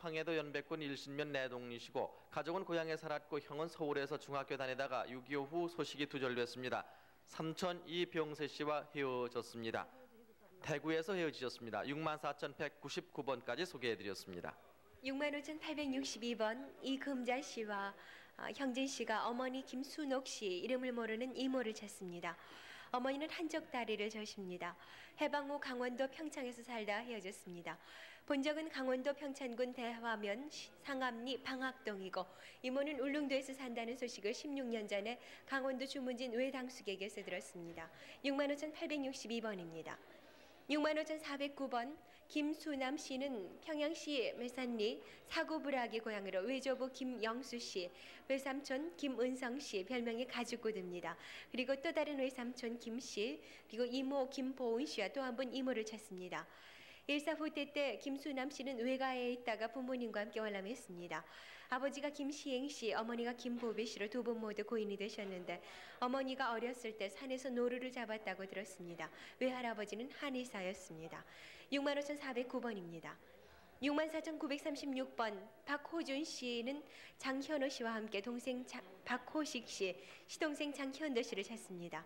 황해도 연백군 일신면 내동이시고 가족은 고향에 살았고 형은 서울에서 중학교 다니다가 6.25 후 소식이 두절됐습니다. 삼촌 이병세 씨와 헤어졌습니다. 대구에서 헤어지셨습니다. 64,199번까지 소개해드렸습니다. 65,862번 이금자 씨와 형진 씨가 어머니 김순옥 씨 이름을 모르는 이모를 찾습니다. 어머니는 한쪽 다리를 저십니다. 해방 후 강원도 평창에서 살다 헤어졌습니다. 본적은 강원도 평창군 대화면 상암리 방학동이고 이모는 울릉도에서 산다는 소식을 16년 전에 강원도 주문진 외당숙에게서 들었습니다. 65,862번입니다. 65,409번 김수남 씨는 평양시 매산리 사고부락의 고향으로 외조부 김영수 씨, 외삼촌 김은성 씨 별명이 가죽구두입니다. 그리고 또 다른 외삼촌 김 씨, 그리고 이모 김보은 씨와 또 한 분 이모를 찾습니다. 일사후퇴 때 김수남 씨는 외가에 있다가 부모님과 함께 월남했습니다. 아버지가 김시행 씨, 어머니가 김보배 씨로 두 분 모두 고인이 되셨는데 어머니가 어렸을 때 산에서 노루를 잡았다고 들었습니다. 외할아버지는 한의사였습니다. 65,409번입니다. 64,936번 박호준 씨는 장현호 씨와 함께 동생 박호식 씨, 시동생 장현도 씨를 찾습니다.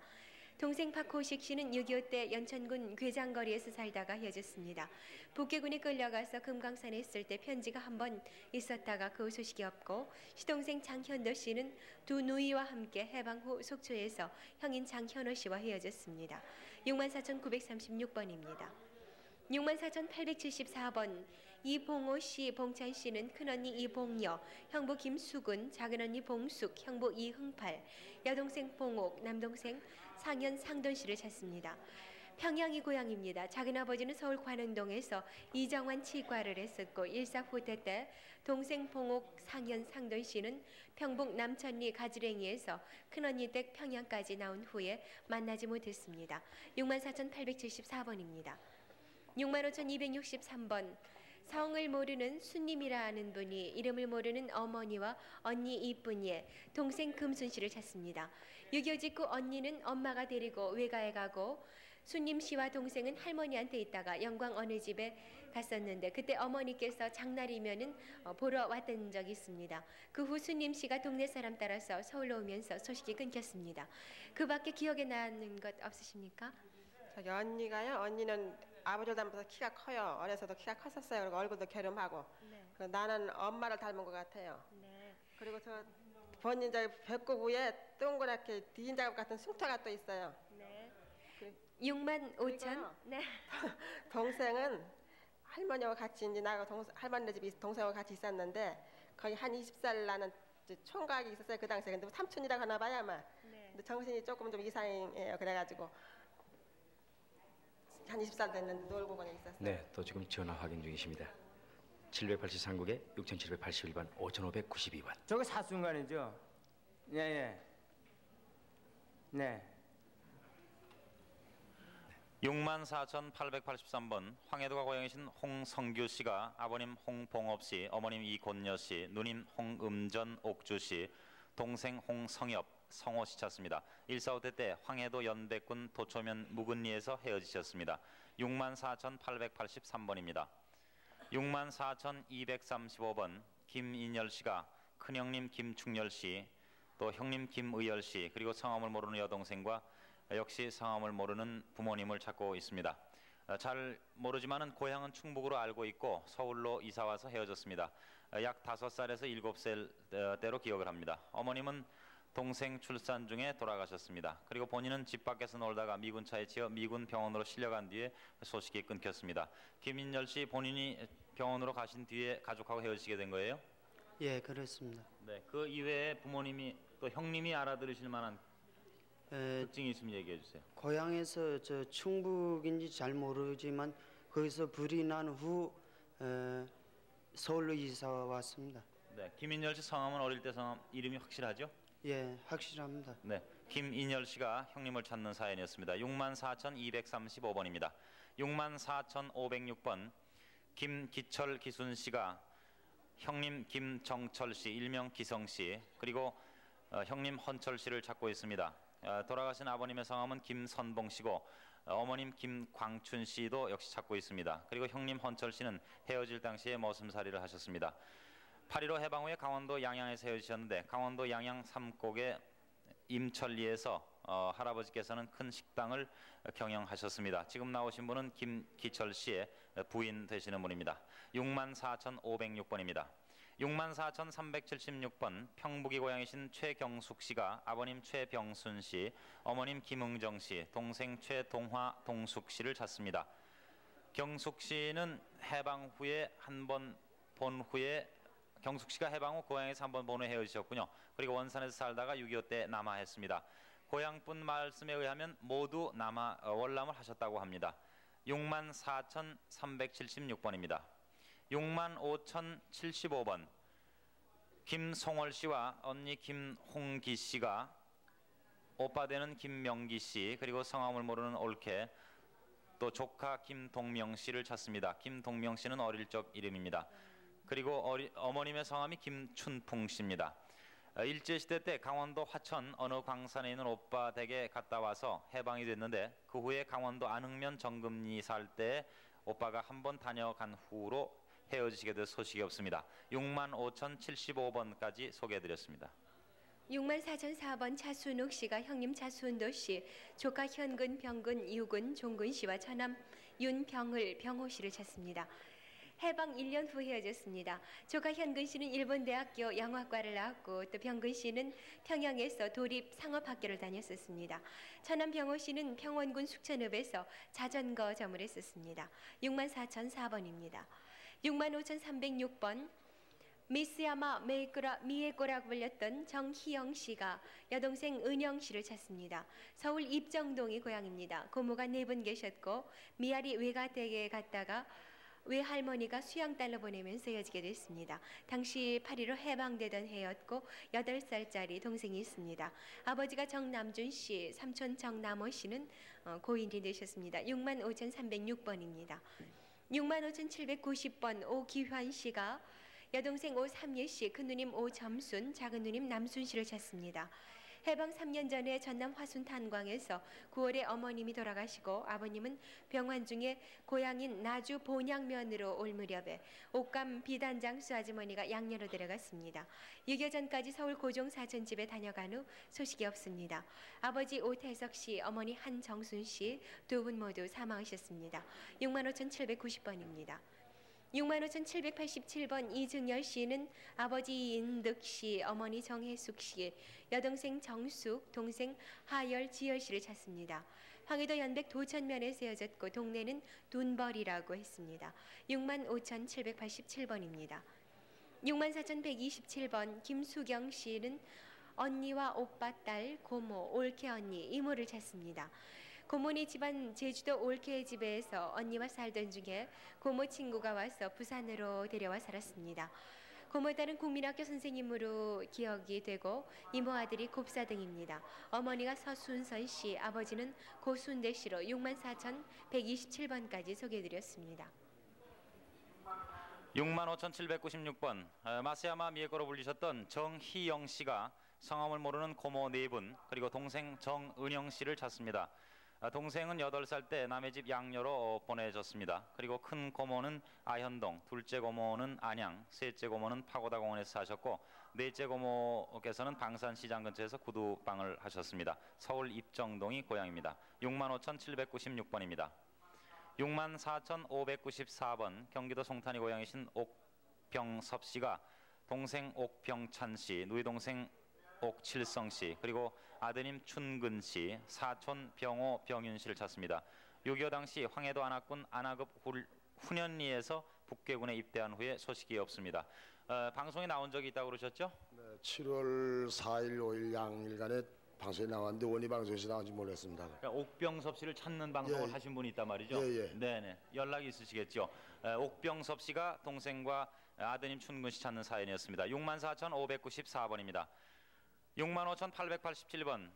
동생 박호식 씨는 6.25 때 연천군 괴장거리에서 살다가 헤어졌습니다. 북계군에 끌려가서 금강산에 있을 때 편지가 한 번 있었다가 그 소식이 없고, 시동생 장현도 씨는 두 누이와 함께 해방 후 속초에서 형인 장현호 씨와 헤어졌습니다. 64,936번입니다. 64,874번 이봉호 씨, 봉찬 씨는 큰언니 이봉여, 형부 김수근, 작은언니 봉숙, 형부 이흥팔, 여동생 봉옥, 남동생 상현 상돈 씨를 찾습니다. 평양이 고향입니다. 작은아버지는 서울 관흥동에서 이정환 치과를 했었고 일사후퇴 때 동생 봉옥, 상현, 상돈 씨는 평북 남천리 가지랭이에서 큰언니 댁 평양까지 나온 후에 만나지 못했습니다. 64,874번입니다. 65,263번 성을 모르는 수님이라 하는 분이 이름을 모르는 어머니와 언니 이쁜이의 동생 금순 씨를 찾습니다. 6.25 직후 언니는 엄마가 데리고 외가에 가고 수님 씨와 동생은 할머니한테 있다가 영광 어느 집에 갔었는데 그때 어머니께서 장날이면은 보러 왔던 적이 있습니다. 그 후 수님 씨가 동네 사람 따라서 서울로 오면서 소식이 끊겼습니다. 그 밖에 기억에 나는 것 없으십니까? 저기 언니가요. 언니는 아버지를 닮아서 키가 커요. 어려서도 키가 컸었어요. 그리고 얼굴도 갸름하고. 네. 나는 엄마를 닮은 것 같아요. 네. 그리고 저 본인 저기 배꼽 위에 동그랗게 디인 작업 같은 흉터가 또 있어요. 네. 65,000. 네. 동생은 할머니와 같이 이제 나하고 할머니 집이 동생하고 같이 있었는데 거의 한 20살 나는 총각이 있었어요. 그 당시에. 근데 삼촌이라고 하나 봐요 아마. 네. 근데 정신이 조금 좀 이상해요. 그래가지고. 한 20살 됐는데 놀고 그냥 있었어요. 네, 또 지금 전화 확인 중이십니다. 783국에 6781번 5592번. 저거 사순간이죠? 예, 예. 네. 64,883번 황해도가 고향이신 홍성규 씨가 아버님 홍봉업 씨, 어머님 이곤여 씨, 누님 홍음전 옥주 씨, 동생 홍성엽, 성호 씨 찾습니다. 1.45대 때 황해도 연백군 도초면 묵은리에서 헤어지셨습니다. 64,883번입니다. 64,235번 김인열 씨가 큰형님 김충열 씨, 또 형님 김의열 씨, 그리고 성함을 모르는 여동생과 역시 성함을 모르는 부모님을 찾고 있습니다. 잘 모르지만은 고향은 충북으로 알고 있고 서울로 이사와서 헤어졌습니다. 약 5살에서 7살 때로 기억을 합니다. 어머님은 동생 출산 중에 돌아가셨습니다. 그리고 본인은 집 밖에서 놀다가 미군 차에 치여 미군 병원으로 실려간 뒤에 소식이 끊겼습니다. 김인열 씨 본인이 병원으로 가신 뒤에 가족하고 헤어지게 된 거예요? 예, 그렇습니다. 네, 그 이외에 부모님이 또 형님이 알아들으실 만한 특징이 있으면 얘기해 주세요. 고향에서 저 충북인지 잘 모르지만 거기서 불이 난 후 서울로 이사 왔습니다. 네, 김인열 씨 성함은 어릴 때 성함 이름이 확실하죠? 예, 확실합니다. 네, 김인열 씨가 형님을 찾는 사연이었습니다. 64,235번입니다. 64,506번 김기철 기순 씨가 형님 김정철 씨, 일명 기성 씨, 그리고 형님 헌철 씨를 찾고 있습니다. 돌아가신 아버님의 성함은 김선봉 씨고 어머님 김광춘 씨도 역시 찾고 있습니다. 그리고 형님 헌철 씨는 헤어질 당시에 머슴살이를 하셨습니다. 8.15 해방 후에 강원도 양양에서 헤어지셨는데 강원도 양양 삼곡의 임천리에서 할아버지께서는 큰 식당을 경영하셨습니다. 지금 나오신 분은 김기철 씨의 부인 되시는 분입니다. 64,506번입니다. 64,376번 평북이 고향이신 최경숙 씨가 아버님 최병순 씨, 어머님 김응정 씨, 동생 최동화 동숙 씨를 찾습니다. 경숙 씨는 해방 후에 한 번 본 후에 경숙 씨가 해방 후 고향에서 한 번 본 후에 헤어지셨군요. 그리고 원산에서 살다가 6.25 때 남하했습니다. 고향분 말씀에 의하면 모두 월남을 하셨다고 합니다. 64,376번입니다. 65,075번 김송월 씨와 언니 김홍기 씨가 오빠 되는 김명기 씨, 그리고 성함을 모르는 올케, 또 조카 김동명 씨를 찾습니다. 김동명 씨는 어릴 적 이름입니다. 그리고 어머님의 성함이 김춘풍 씨입니다. 일제시대 때 강원도 화천 어느 광산에 있는 오빠 댁에 갔다 와서 해방이 됐는데 그 후에 강원도 안흥면 정금리 살 때 오빠가 한 번 다녀간 후로 헤어지시게 될 소식이 없습니다. 65,075번까지 소개해드렸습니다. 64,004번 차순욱 씨가 형님 차순도 씨, 조카 현근, 병근, 유근, 종근 씨와 처남 윤병을, 병호 씨를 찾습니다. 해방 1년 후 헤어졌습니다. 조카 현근 씨는 일본대학교 영화과를 나왔고 또 병근 씨는 평양에서 도립 상업학교를 다녔었습니다. 처남 병호 씨는 평원군 숙천읍에서 자전거점을 했었습니다. 64,004번입니다. 65,306번 미스야마 미에꼬라고 불렸던 정희영 씨가 여동생 은영 씨를 찾습니다. 서울 입정동이 고향입니다. 고모가 4분 계셨고 미아리 외가댁에 갔다가 외할머니가 수양달러 보내면서 헤어지게 됐습니다. 당시 8.15 해방되던 해였고 8살짜리 동생이 있습니다. 아버지가 정남준 씨, 삼촌 정남호 씨는 고인이 되셨습니다. 65,306번입니다. 65,790번 오기환 씨가 여동생 오삼예 씨, 큰누님 오점순, 작은누님 남순 씨를 찾습니다. 해방 3년 전에 전남 화순 탄광에서 9월에 어머님이 돌아가시고 아버님은 병환 중에 고향인 나주 본양면으로 올 무렵에 옥감 비단장수 아주머니가 양녀로 데려갔습니다. 6.25 전까지 서울 고종 사촌집에 다녀간 후 소식이 없습니다. 아버지 오태석 씨, 어머니 한정순 씨 두 분 모두 사망하셨습니다. 65,790번입니다. 65,787번 이증열 씨는 아버지 인득 씨, 어머니 정혜숙 씨, 여동생 정숙, 동생 하열, 지열 씨를 찾습니다. 황해도 연백 도천면에서 헤어졌고 동네는 둔벌이라고 했습니다. 65,787번입니다. 64,127번 김수경 씨는 언니와 오빠 딸, 고모, 올케 언니, 이모를 찾습니다. 고모네 집안 제주도 올케 집에서 언니와 살던 중에 고모 친구가 와서 부산으로 데려와 살았습니다. 고모 딸은 국민학교 선생님으로 기억이 되고 이모 아들이 곱사등입니다. 어머니가 서순선 씨, 아버지는 고순대 씨로 64,127번까지 소개해드렸습니다. 65,796번 마스야마 미에코로 불리셨던 정희영 씨가 성함을 모르는 고모 4분, 그리고 동생 정은영 씨를 찾습니다. 동생은 8살 때 남의 집 양녀로 보내졌습니다. 그리고 큰 고모는 아현동, 둘째 고모는 안양, 셋째 고모는 파고다 공원에서 사셨고 넷째 고모께서는 방산시장 근처에서 구두방을 하셨습니다. 서울 입정동이 고향입니다. 65,796번입니다. 64,594번 경기도 송탄이 고향이신 옥병섭 씨가 동생 옥병찬 씨, 누이 동생 옥칠성 씨, 그리고 아드님 춘근 씨, 사촌 병호 병윤 씨를 찾습니다. 6.25 당시 황해도 안하군 안하급 훈련리에서 북괴군에 입대한 후에 소식이 없습니다. 방송에 나온 적이 있다고 그러셨죠? 네, 7월 4일, 5일 양일간에 방송에 나왔는데 원희 방송에서 나온지 몰랐습니다. 그러니까 옥병섭 씨를 찾는 방송을 예. 하신 분이 있단 말이죠? 예. 네네. 연락이 있으시겠죠? 옥병섭 씨가 동생과 아드님 춘근 씨 찾는 사연이었습니다. 64,594번입니다. 65,887번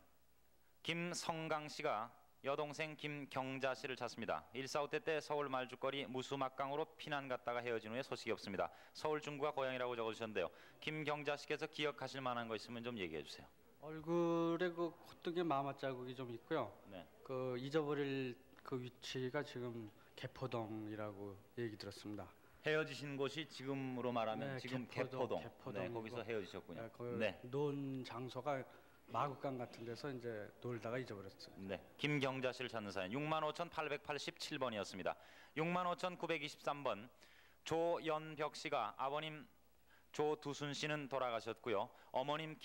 김성강 씨가 여동생 김경자 씨를 찾습니다. 1.4.5 때 서울 말죽거리 무수막강으로 피난 갔다가 헤어진 후에 소식이 없습니다. 서울 중구가 고향이라고 적어주셨는데요. 김경자 씨께서 기억하실 만한 거 있으면 좀 얘기해 주세요. 얼굴에 그 콧등에 마마 자국이 좀 있고요. 네. 그 잊어버릴 그 위치가 지금 개포동이라고 얘기 들었습니다. 헤어지신 곳이 지금으로 말하면 네, 지금 개포동. 네, 거기서 헤어지셨군요. 네. 논 장소가 마구간 같은 데서 이제 놀다가 잊어버렸어요. 네. 김경자 씨를 찾는 사연 65,887번이었습니다. 65,923번 조연벽 씨가 아버님 조두순 씨는 돌아가셨고요. 어머님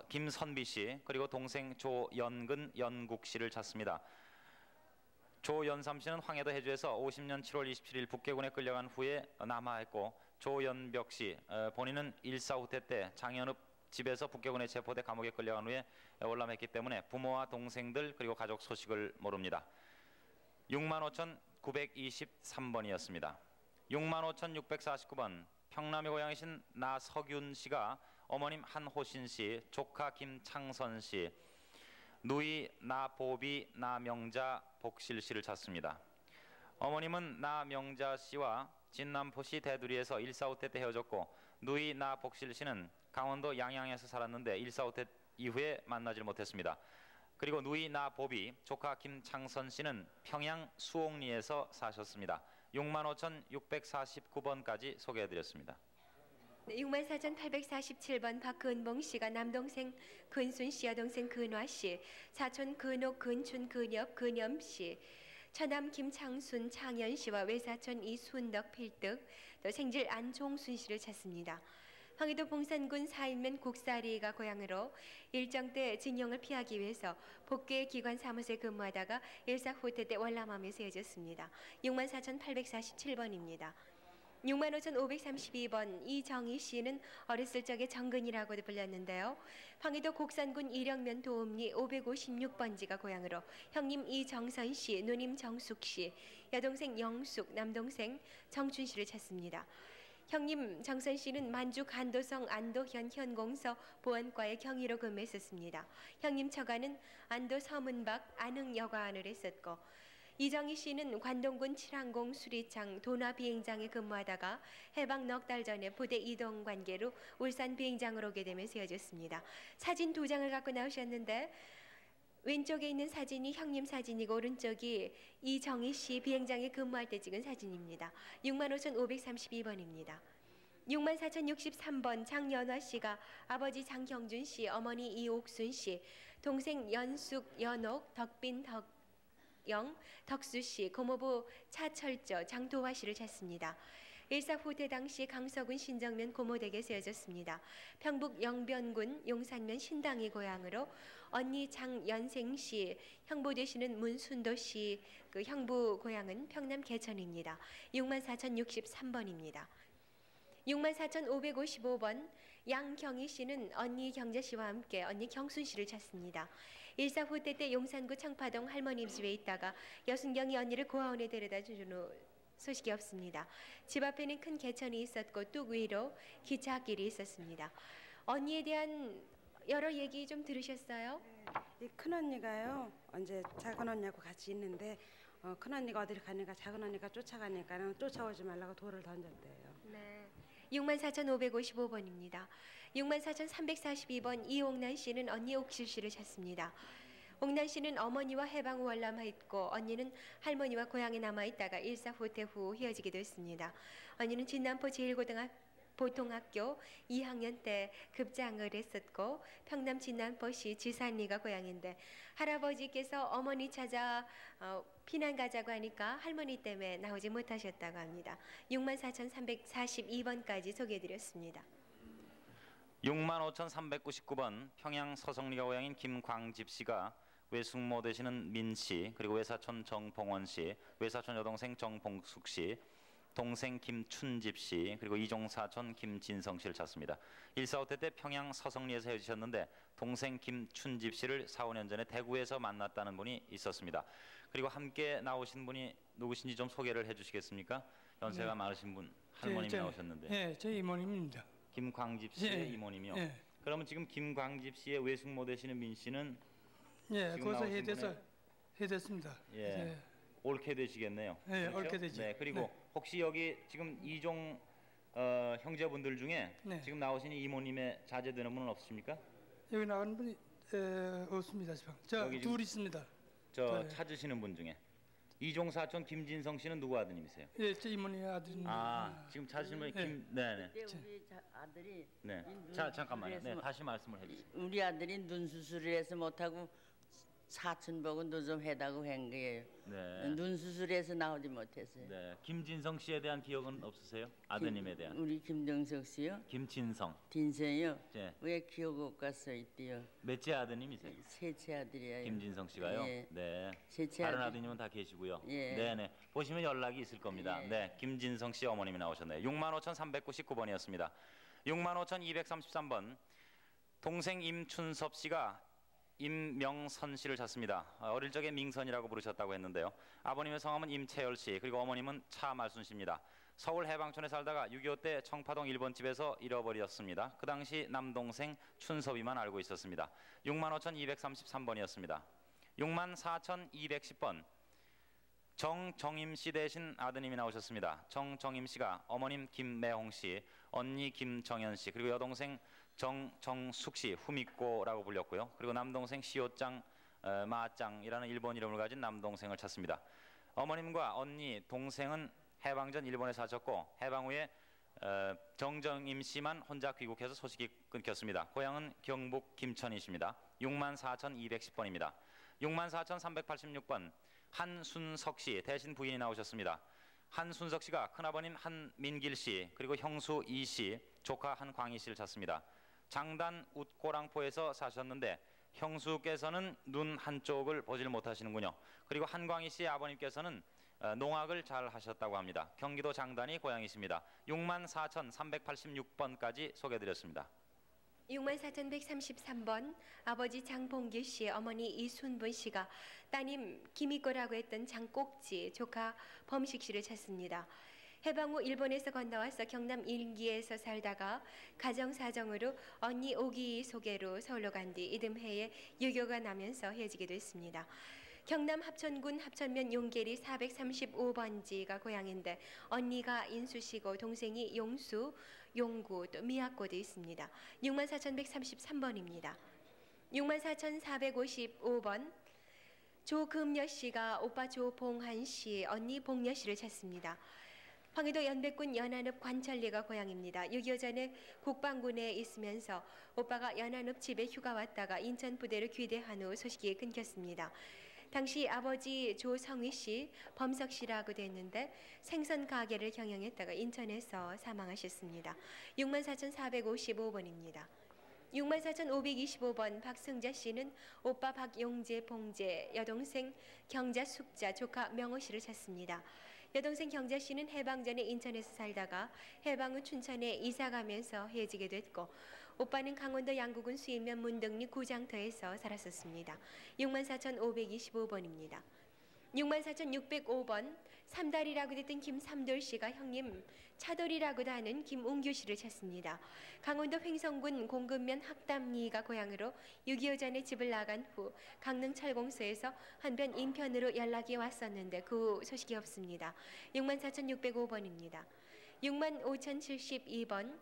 김선비 씨 그리고 동생 조연근 연국 씨를 찾습니다. 조연삼 씨는 황해도 해주에서 50년 7월 27일 북계군에 끌려간 후에 남하했고 조연벽 씨 본인은 일사후퇴 때 장현읍 집에서 북계군에 체포돼 감옥에 끌려간 후에 월남했기 때문에 부모와 동생들 그리고 가족 소식을 모릅니다. 65,923번이었습니다. 65,649번 평남의 고향이신 나석윤 씨가 어머님 한호신 씨, 조카 김창선 씨, 누이 나보비, 나명자, 복실 씨를 찾습니다. 어머님은 나명자 씨와 진남포시 대두리에서 일사후퇴 때 헤어졌고 누이 나복실 씨는 강원도 양양에서 살았는데 일사후퇴 이후에 만나질 못했습니다. 그리고 누이 나보비, 조카 김창선 씨는 평양 수옥리에서 사셨습니다. 65,649번까지 소개해드렸습니다. 64,847번 박근봉 씨가 남동생 근순 씨, 여동생 근화 씨, 사촌 근옥, 근춘, 근엽, 근염 씨, 처남 김창순, 창현 씨와 외사촌 이순덕, 필득, 또 생질 안종순 씨를 찾습니다. 황해도 봉산군 사인면 국사리가 고향으로 일정 때 징용을 피하기 위해서 복귀 기관 사무소에 근무하다가 일사후퇴 때 월남하면서 헤어졌습니다. 64,847번입니다. 65,532번 이정희 씨는 어렸을 적에 정근이라고도 불렸는데요. 황해도 곡산군 이령면 도읍리 556번지가 고향으로 형님 이정선 씨, 누님 정숙 씨, 여동생 영숙, 남동생 정춘 씨를 찾습니다. 형님 정선 씨는 만주 간도성 안도현 현공서 보안과의 경위로 근무했었습니다. 형님 처가는 안도 서문박 안흥여관을 했었고 이정희 씨는 관동군 칠항공 수리창 도나 비행장에 근무하다가 해방 넉 달 전에 부대 이동 관계로 울산 비행장으로 오게 되면서 헤어졌습니다. 사진 2장을 갖고 나오셨는데 왼쪽에 있는 사진이 형님 사진이고 오른쪽이 이정희 씨 비행장에 근무할 때 찍은 사진입니다. 65,532번입니다. 64,063번 장연화 씨가 아버지 장경준 씨, 어머니 이옥순 씨, 동생 연숙, 연옥, 덕빈, 덕영, 덕수 씨, 고모부 차철저, 장도화 씨를 찾습니다. 일사후퇴 당시 강서군 신정면 고모댁에서 헤어졌습니다. 평북 영변군 용산면 신당이 고향으로 언니 장연생 씨, 형부 되시는 문순도 씨, 그 형부 고향은 평남 개천입니다. 64,063번입니다. 64,555번 양경희 씨는 언니 경자 씨와 함께 언니 경순 씨를 찾습니다. 일사후퇴 때 용산구 청파동 할머님 집에 있다가 여순경이 언니를 고아원에 데려다 준 후 소식이 없습니다. 집 앞에는 큰 개천이 있었고 뚝 위로 기차길이 있었습니다. 언니에 대한 여러 얘기 좀 들으셨어요? 이 큰언니가요. 언제 작은언니하고 같이 있는데 큰언니가 어디를 가니까 작은언니가 쫓아가니까 쫓아오지 말라고 돌을 던졌대요. 네. 64,555번입니다. 64,342번 이옥란 씨는 언니 옥실 씨를 찾습니다. 옥란 씨는 어머니와 해방 후 월남했고 언니는 할머니와 고향에 남아있다가 일사후퇴 후 헤어지게 됐습니다. 언니는 진남포 제1고등보통학교 2학년 때 급장을 했었고 평남 진남포시 지산리가 고향인데 할아버지께서 어머니 찾아 피난 가자고 하니까 할머니 때문에 나오지 못하셨다고 합니다. 64,342번까지 소개해드렸습니다. 65,399번 평양 서성리가 고향인 김광집 씨가 외숙모 되시는 민 씨, 그리고 외사촌 정봉원 씨, 외사촌 여동생 정봉숙 씨, 동생 김춘집 씨, 그리고 이종사촌 김진성 씨를 찾습니다. 일사후퇴 때 평양 서성리에서 헤어지셨는데 동생 김춘집 씨를 4, 5년 전에 대구에서 만났다는 분이 있었습니다. 그리고 함께 나오신 분이 누구신지 좀 소개를 해주시겠습니까? 연세가 네. 많으신 분, 할머님 나오셨는데. 네, 제 이모님입니다. 김광집 씨의 예, 이모님이요. 예. 그러면 지금 김광집 씨의 외숙모 되시는 민 씨는 예, 거기서 해됐습니다. 예, 예. 옳게 되시겠네요. 예, 옳게 되죠. 네, 그리고 네. 혹시 여기 지금 이종 형제분들 중에 네. 지금 나오신 이모님의 자제되는 분은 없으십니까? 여기 나가는 분이 없습니다. 지금. 저 여기 지금 둘 있습니다. 저 네. 찾으시는 분 중에 이종 사촌 김진성 씨는 누구 아드님이세요? 예, 제 이모니 아들입니다. 지금 찾으신 분이 예. 네네. 그때 우리 아들이 네. 눈 잠깐만요. 수술을 네, 다시 말씀을 해주세요. 우리 아들이 눈 수술을 해서 못하고 사촌 보고 눈 좀 해다고 한 거예요. 네. 눈 수술해서 나오지 못했어요. 네. 김진성 씨에 대한 기억은 없으세요? 아드님에 대한. 우리 김정석 씨요? 김진성. 딘세요? 네. 왜 기억 못 갔어 있대요? 몇째 아드님이세요? 셋째 아들이에요. 김진성 씨가요? 예. 네. 셋째 다른 아들. 아드님은 다 계시고요. 예. 네네. 보시면 연락이 있을 겁니다. 예. 네. 김진성 씨 어머님이 나오셨네요. 65,399번이었습니다. 65,233번. 동생 임춘섭 씨가 임명선 씨를 찾습니다. 어릴 적에 민선이라고 부르셨다고 했는데요. 아버님의 성함은 임채열 씨, 그리고 어머님은 차말순 씨입니다. 서울 해방촌에 살다가 6.25 때 청파동 1번 집에서 잃어버렸습니다. 그 당시 남동생 춘섭이만 알고 있었습니다. 65,233번이었습니다. 64,210번. 정정임 씨 대신 아드님이 나오셨습니다. 정정임 씨가 어머님 김매홍 씨, 언니 김정현 씨, 그리고 여동생 정숙 씨, 후미꼬라고 불렸고요. 그리고 남동생 시오짱, 마짱이라는 일본 이름을 가진 남동생을 찾습니다. 어머님과 언니, 동생은 해방 전 일본에 사셨고 해방 후에 정정임 씨만 혼자 귀국해서 소식이 끊겼습니다. 고향은 경북 김천이십니다. 64,210번입니다. 64,386번. 한순석 씨 대신 부인이 나오셨습니다. 한순석 씨가 큰아버님 한민길 씨, 그리고 형수 이 씨, 조카 한광희 씨를 찾습니다. 장단 웃고랑포에서 사셨는데 형수께서는 눈 한쪽을 보질 못하시는군요. 그리고 한광희 씨의 아버님께서는 농악을 잘 하셨다고 합니다. 경기도 장단이 고향이십니다. 64,386번까지 소개드렸습니다. 64,133번 아버지 장봉규 씨, 어머니 이순분 씨가 따님 김희꼬라고 했던 장꼭지, 조카 범식 씨를 찾습니다. 해방 후 일본에서 건너와서 경남 일기에서 살다가 가정사정으로 언니 오기 소개로 서울로 간 뒤 이듬해에 유교가 나면서 헤어지게 됐습니다. 경남 합천군 합천면 용계리 435번지가 고향인데 언니가 인수씨고 동생이 용수, 용구, 또 미약고도 있습니다. 64,133번입니다. 64,455번 조금여 씨가 오빠 조봉한 씨, 언니 봉여 씨를 찾습니다. 황해도 연백군 연안읍 관천리가 고향입니다. 6.25 전에 국방군에 있으면서 오빠가 연안읍 집에 휴가 왔다가 인천 부대로 귀대한 후 소식이 끊겼습니다. 당시 아버지 조성희 씨, 범석 씨라고 됐는데 생선 가게를 경영했다가 인천에서 사망하셨습니다. 64,455번입니다. 64,525번 박승자 씨는 오빠 박용재, 봉재, 여동생 경자, 숙자, 조카 명호 씨를 찾습니다. 여동생 경자 씨는 해방 전에 인천에서 살다가 해방 후 춘천에 이사가면서 헤어지게 됐고 오빠는 강원도 양구군 수인면 문덕리 구장터에서 살았었습니다. 64,525번입니다. 64,605번 삼달이라고 됐던 김삼돌 씨가 형님 차돌이라고도 하는 김웅규 씨를 찾습니다. 강원도 횡성군 공급면 학담리가 고향으로 6.25 전에 집을 나간 후 강릉 철공소에서 한편 인편으로 연락이 왔었는데 그 소식이 없습니다. 64,605번입니다. 65,072번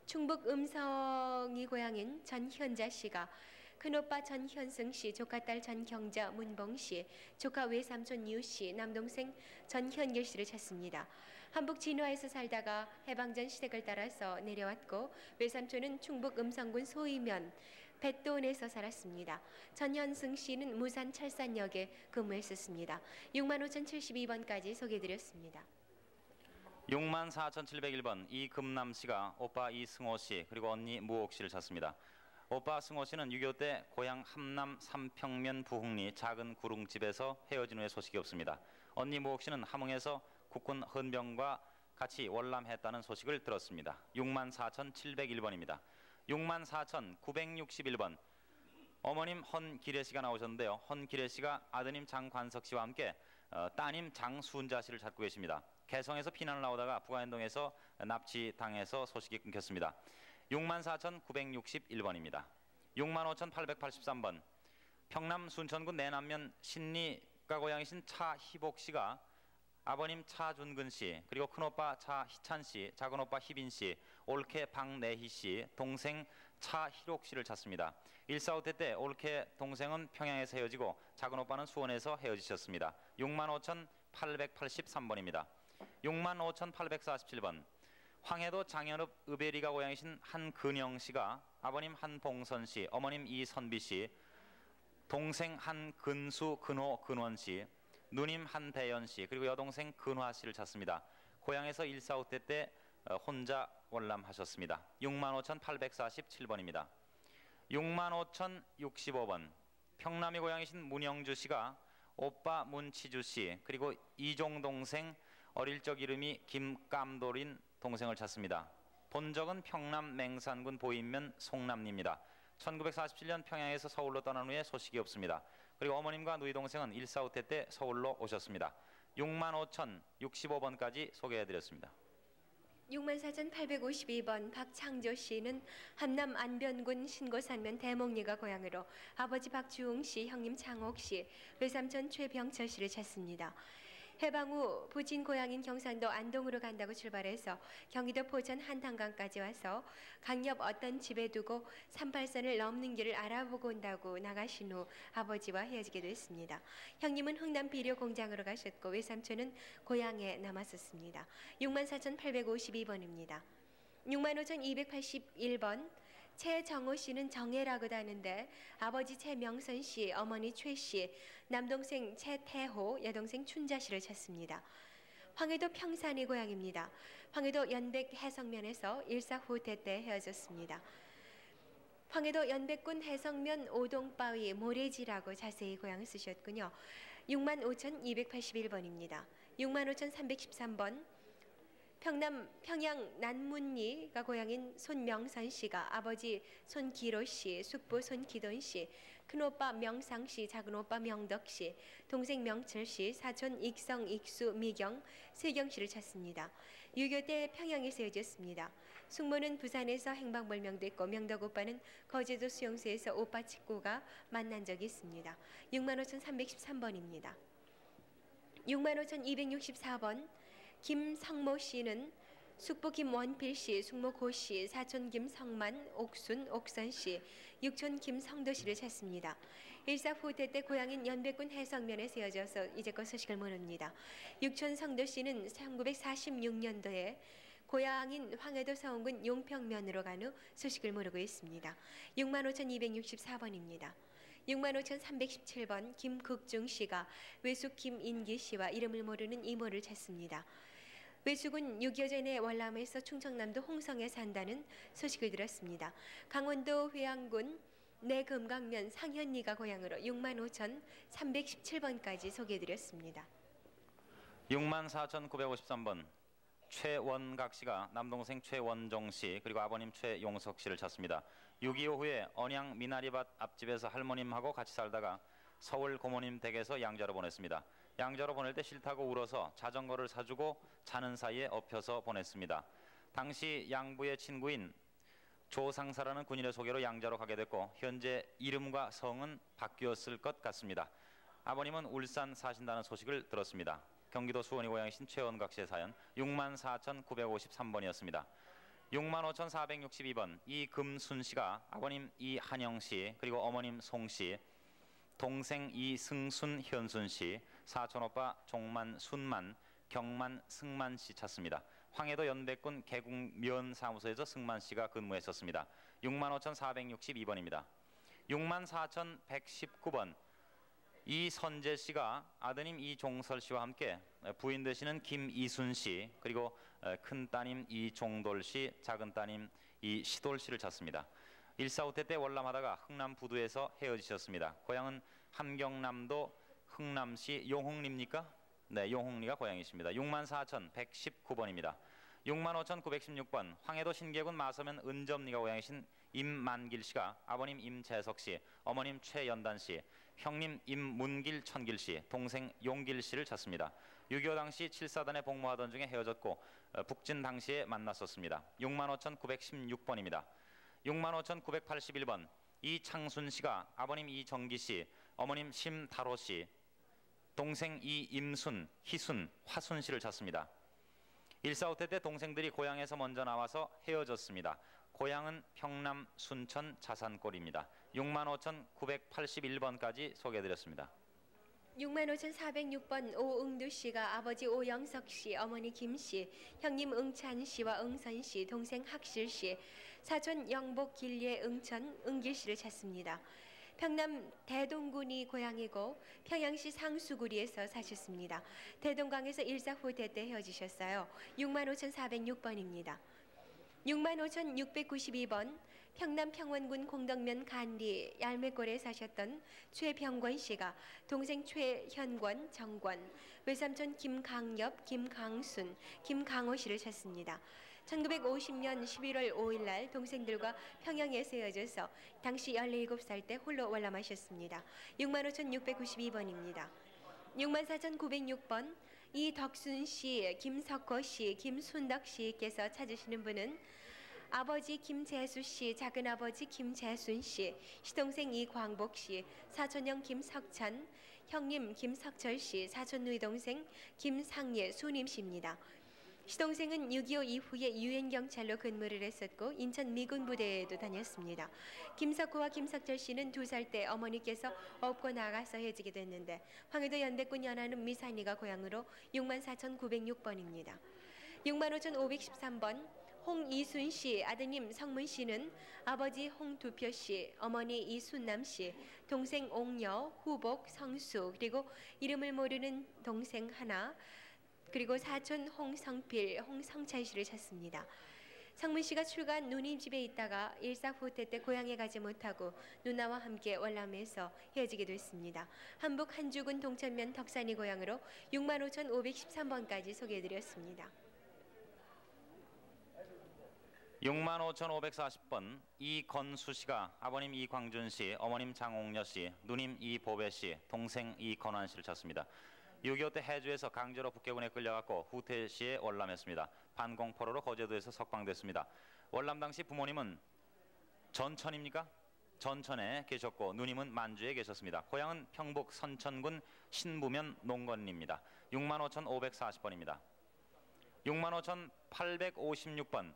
충북 음성이 고향인 전현자 씨가 큰오빠 전현승 씨, 조카딸 전경자, 문봉 씨, 조카 외삼촌 유 씨, 남동생 전현길 씨를 찾습니다. 한북 진화에서 살다가 해방전 시댁을 따라서 내려왔고 외삼촌은 충북 음성군 소이면 백도원에서 살았습니다. 전현승 씨는 무산 철산역에 근무했었습니다. 65,072번까지 소개해드렸습니다. 64,701번 이금남 씨가 오빠 이승호 씨, 그리고 언니 무옥 씨를 찾습니다. 오빠 승호 씨는 6.25 때 고향 함남 삼평면 부흥리 작은 구릉집에서 헤어진 후에 소식이 없습니다. 언니 무옥 씨는 함흥에서 국군 헌병과 같이 월남했다는 소식을 들었습니다. 64,701번입니다. 64,961번 어머님 헌기래 씨가 나오셨는데요. 헌기래 씨가 아드님 장관석 씨와 함께 따님 장순자 씨를 찾고 계십니다. 개성에서 피난을 나오다가 북한동에서 납치당해서 소식이 끊겼습니다. 64,961번입니다. 65,883번 평남 순천군 내남면 신리가 고향이신 차희복 씨가 아버님 차준근 씨, 그리고 큰오빠 차희찬 씨, 작은오빠 희빈 씨, 올케 박내희 씨, 동생 차희록 씨를 찾습니다. 145대 때 올케 동생은 평양에서 헤어지고 작은 오빠는 수원에서 헤어지셨습니다. 65,883번입니다. 65,847번 황해도 장현읍 의베리가 고향이신 한근영 씨가 아버님 한봉선 씨, 어머님 이선비 씨, 동생 한근수, 근호, 근원 씨, 누님 한대연 씨, 그리고 여동생 근화 씨를 찾습니다. 고향에서 145대 때 혼자 월남하셨습니다. 65,847번입니다. 65,065번 평남이 고향이신 문영주 씨가 오빠 문치주 씨, 그리고 이종 동생 어릴 적 이름이 김깜돌인 동생을 찾습니다. 본적은 평남 맹산군 보인면 송남리입니다. 1947년 평양에서 서울로 떠난 후에 소식이 없습니다. 그리고 어머님과 누이 동생은 145대 때 서울로 오셨습니다. 65,065번까지 소개해드렸습니다. 64,852번 박창조 씨는 함남 안변군 신고산면 대목리가 고향으로 아버지 박주웅 씨, 형님 창옥 씨, 외삼촌 최병철 씨를 찾습니다. 해방 후 부친 고향인 경상도 안동으로 간다고 출발해서 경기도 포천 한탄강까지 와서 강옆 어떤 집에 두고 38선을 넘는 길을 알아보고 온다고 나가신 후 아버지와 헤어지게 됐습니다. 형님은 흥남 비료 공장으로 가셨고 외삼촌은 고향에 남았었습니다. 64,852번입니다. 65,281번 최정호 씨는 정혜라고도 하는데 아버지 최명선 씨, 어머니 최 씨, 남동생 최태호, 여동생 춘자 씨를 찾습니다. 황해도 평산이 고향입니다. 황해도 연백 해성면에서 일사후대 때 헤어졌습니다. 황해도 연백군 해성면 오동바위 모래지라고 자세히 고향을 쓰셨군요. 65,281번입니다. 65,313번 평양 난문리가 고향인 손명선 씨가 아버지 손기로 씨, 숙부 손기돈 씨, 큰오빠 명상 씨, 작은오빠 명덕 씨, 동생 명철 씨, 사촌 익성, 익수, 미경, 세경 씨를 찾습니다. 6.25 때 평양에서 헤어졌습니다. 숙모는 부산에서 행방불명됐고 명덕 오빠는 거제도 수용소에서 오빠 친구가 만난 적이 있습니다. 65,313번입니다. 65,264번 김성모 씨는 숙부 김원필 씨, 숙모 고 씨, 사촌 김성만, 옥순, 옥선 씨, 육촌 김성도 씨를 찾습니다. 일사후대 때 고향인 연백군 해성면에서 헤어져서 이제껏 소식을 모릅니다. 육촌 성도 씨는 1946년도에 고향인 황해도 서원군 용평면으로 간 후 소식을 모르고 있습니다. 65,264번입니다. 65,317번 김극중 씨가 외숙 김인기 씨와 이름을 모르는 이모를 찾습니다. 외숙은 6.25 전에 월남에서 충청남도 홍성에 산다는 소식을 들었습니다. 강원도 회양군 내금강면 상현리가 고향으로 65,317번까지 소개해드렸습니다. 64,953번 최원각 씨가 남동생 최원종 씨 그리고 아버님 최용석 씨를 찾습니다. 6.25 후에 언양 미나리밭 앞집에서 할머님하고 같이 살다가 서울 고모님 댁에서 양자로 보냈습니다. 양자로 보낼 때 싫다고 울어서 자전거를 사주고 자는 사이에 엎혀서 보냈습니다. 당시 양부의 친구인 조상사라는 군인의 소개로 양자로 가게 됐고 현재 이름과 성은 바뀌었을 것 같습니다. 아버님은 울산 사신다는 소식을 들었습니다. 경기도 수원이 고향이신 최원각 씨의 사연 64,953번이었습니다. 65,462번 이금순 씨가 아버님 이한영 씨 그리고 어머님 송 씨, 동생 이승순 현순 씨, 사촌 오빠 종만 순만 경만 승만 씨 찾습니다. 황해도 연백군 계곡면 사무소에서 승만 씨가 근무했었습니다. 65,462번입니다. 64,119번 이선재 씨가 아드님 이종설 씨와 함께 부인 되시는 김이순 씨 그리고 큰 따님 이종돌 씨, 작은 따님 이시돌 씨를 찾습니다. 145대 때 월남하다가 흥남 부두에서 헤어지셨습니다. 고향은 함경남도 흥남시 용흥리입니까? 네, 용흥리가 고향이십니다. 64,119번입니다. 65,916번 황해도 신계군 마서면 은점리가 고향이신 임만길 씨가 아버님 임재석 씨, 어머님 최연단 씨, 형님 임문길 천길 씨, 동생 용길 씨를 찾습니다. 6.25 당시 7사단에 복무하던 중에 헤어졌고 북진 당시에 만났었습니다. 65,916번입니다. 65,981번 이창순 씨가 아버님 이정기 씨, 어머님 심다로 씨, 동생 이임순, 희순, 화순 씨를 찾습니다. 145대 때 동생들이 고향에서 먼저 나와서 헤어졌습니다. 고향은 평남 순천 자산골입니다. 65,981번까지 소개해드렸습니다. 65,406번 오응두 씨가 아버지 오영석 씨, 어머니 김 씨, 형님 응찬 씨와 응선 씨, 동생 학실 씨, 사촌 영복 길예 응천 응길 씨를 찾습니다. 평남 대동군이 고향이고 평양시 상수구리에서 사셨습니다. 대동강에서 일사후퇴 때 헤어지셨어요. 65,406번입니다. 65,692번 평남 평원군 공덕면 간리 얄매골에 사셨던 최병권 씨가 동생 최현권, 정권, 외삼촌 김강엽, 김강순, 김강호 씨를 찾습니다. 1950년 11월 5일 날 동생들과 평양에서 헤어져서 당시 17살 때 홀로 월남하셨습니다. 65,692번입니다. 64,906번 이덕순 씨, 김석호 씨, 김순덕 씨께서 찾으시는 분은 아버지 김재수 씨, 작은아버지 김재순 씨, 시동생 이광복 씨, 사촌형 김석찬, 형님 김석철 씨, 사촌 누이 동생 김상예, 수님 씨입니다. 시동생은 6.25 이후에 유엔경찰로 근무를 했었고 인천 미군 부대에도 다녔습니다. 김석호와 김석철 씨는 2살 때 어머니께서 업고 나가서 헤어지게 됐는데 황해도 연백군 연하는 미산이가 고향으로 64,906번입니다. 65,513번 홍이순 씨, 아드님 성문 씨는 아버지 홍두표 씨, 어머니 이순남 씨, 동생 옥여, 후복, 성수, 그리고 이름을 모르는 동생 하나, 그리고 사촌 홍성필, 홍성찬 씨를 찾습니다. 성문 씨가 출간 누님 집에 있다가 일사후퇴 때 고향에 가지 못하고 누나와 함께 월남에서 헤어지게 됐습니다. 한북 한주군 동천면 덕산이 고향으로 65,513번까지 소개해드렸습니다. 65,540번 이건수 씨가 아버님 이광준 씨, 어머님 장옥여 씨, 누님 이보배 씨, 동생 이건환 씨를 찾습니다. 6.25 때 해주에서 강제로 북해군에 끌려갔고 후퇴 시에 월남했습니다. 반공포로로 거제도에서 석방됐습니다. 월남 당시 부모님은 전천입니까? 전천에 계셨고 누님은 만주에 계셨습니다. 고향은 평북 선천군 신부면 농건리입니다. 65,540번입니다. 65,856번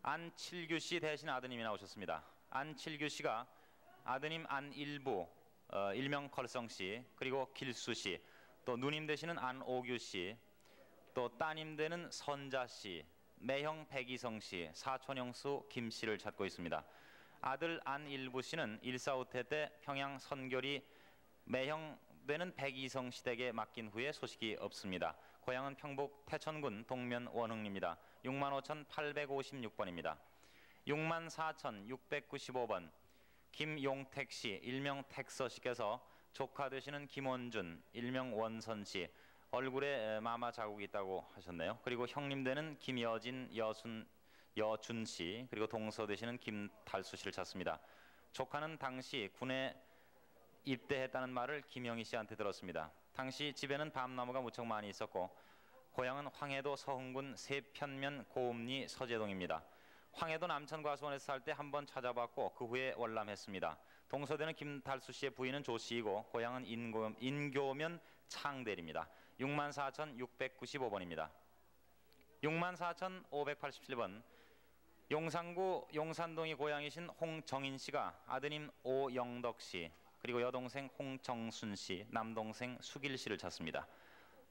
안칠규 씨 대신 아드님이 나오셨습니다. 안칠규 씨가 아드님 안일부, 일명 컬성 씨, 그리고 길수 씨, 또 누님 되시는 안오규 씨, 또 따님 되는 선자 씨, 매형 백이성 씨, 사촌 형수 김 씨를 찾고 있습니다. 아들 안일부 씨는 일사후퇴 때 평양 선결이 매형 되는 백이성 씨 댁에 맡긴 후에 소식이 없습니다. 고향은 평북 태천군 동면 원흥입니다. 65,856번입니다. 64,695번 김용택 씨, 일명 택서 씨께서 조카 되시는 김원준, 일명 원선 씨, 얼굴에 마마 자국이 있다고 하셨네요. 그리고 형님 되는 김여진, 여준 씨, 그리고 동서 되시는 김달수 씨를 찾습니다. 조카는 당시 군에 입대했다는 말을 김영희 씨한테 들었습니다. 당시 집에는 밤나무가 무척 많이 있었고 고향은 황해도 서흥군 세편면 고읍리 서재동입니다. 황해도 남천과수원에서 살 때 한번 찾아봤고 그 후에 월남했습니다. 동서되는 김달수 씨의 부인은 조 씨이고 고향은 인교면 창대리입니다. 64,695번입니다. 64,587번 용산구 용산동이 고향이신 홍정인 씨가 아드님 오영덕 씨, 그리고 여동생 홍정순 씨, 남동생 수길 씨를 찾습니다.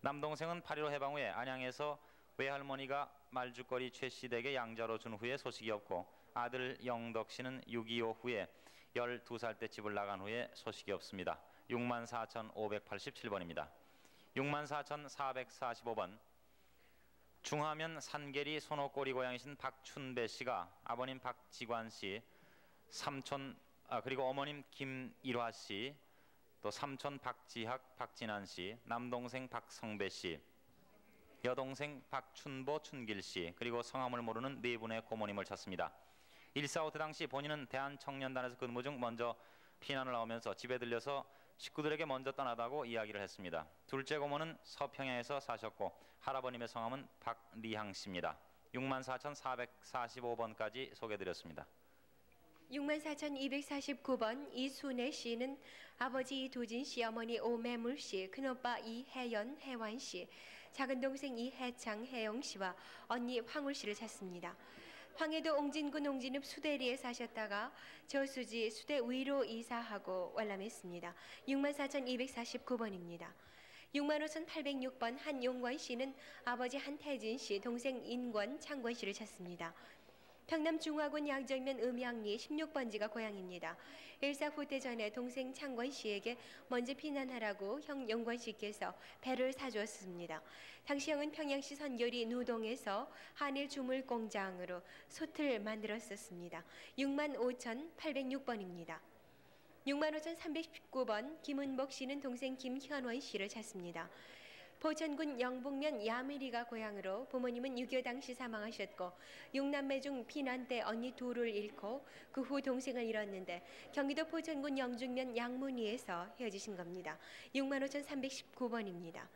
남동생은 8.15 해방 후에 안양에서 외할머니가 말죽거리 최 씨 댁에 양자로 준 후에 소식이 없고 아들 영덕 씨는 6.25 후에 12살 때 집을 나간 후에 소식이 없습니다. 64,587번입니다. 64,445번 중하면 산계리 손옥고리 고향이신 박춘배 씨가 아버님 박지관 씨, 그리고 어머님 김일화 씨, 또 삼촌 박지학, 박진환 씨, 남동생 박성배 씨, 여동생 박춘보, 춘길 씨, 그리고 성함을 모르는 네 분의 고모님을 찾습니다. 일사후퇴 당시 본인은 대한청년단에서 근무 중 먼저 피난을 나오면서 집에 들려서 식구들에게 먼저 떠나다고 이야기를 했습니다. 둘째 고모는 서평양에서 사셨고 할아버님의 성함은 박리향 씨입니다. 64,445번까지 소개해드렸습니다. 64,249번 이순애 씨는 아버지 이도진 씨, 어머니 오매물 씨, 큰오빠 이혜연, 혜완 씨, 작은 동생 이혜창, 혜영 씨와 언니 황울 씨를 찾습니다. 황해도 옹진군 옹진읍 수대리에 사셨다가 저수지 수대 위로 이사하고 월남했습니다. 64,249번입니다. 65,806번 한용권 씨는 아버지 한태진 씨, 동생 인권, 창권 씨를 찾습니다. 평남 중화군 양정면 음양리 16번지가 고향입니다. 일사후퇴 전에 동생 창권 씨에게 먼저 피난하라고 형 용권 씨께서 배를 사주었습니다. 당시 형은 평양시 선교리 누동에서 한일 주물 공장으로 솥을 만들었었습니다. 65,806번입니다. 65,319번 김은복 씨는 동생 김현원 씨를 찾습니다. 포천군 영북면 야미리가 고향으로 부모님은 6.25 당시 사망하셨고 6남매 중 피난 때 언니 둘을 잃고 그 후 동생을 잃었는데 경기도 포천군 영중면 양문위에서 헤어지신 겁니다. 65,319번입니다.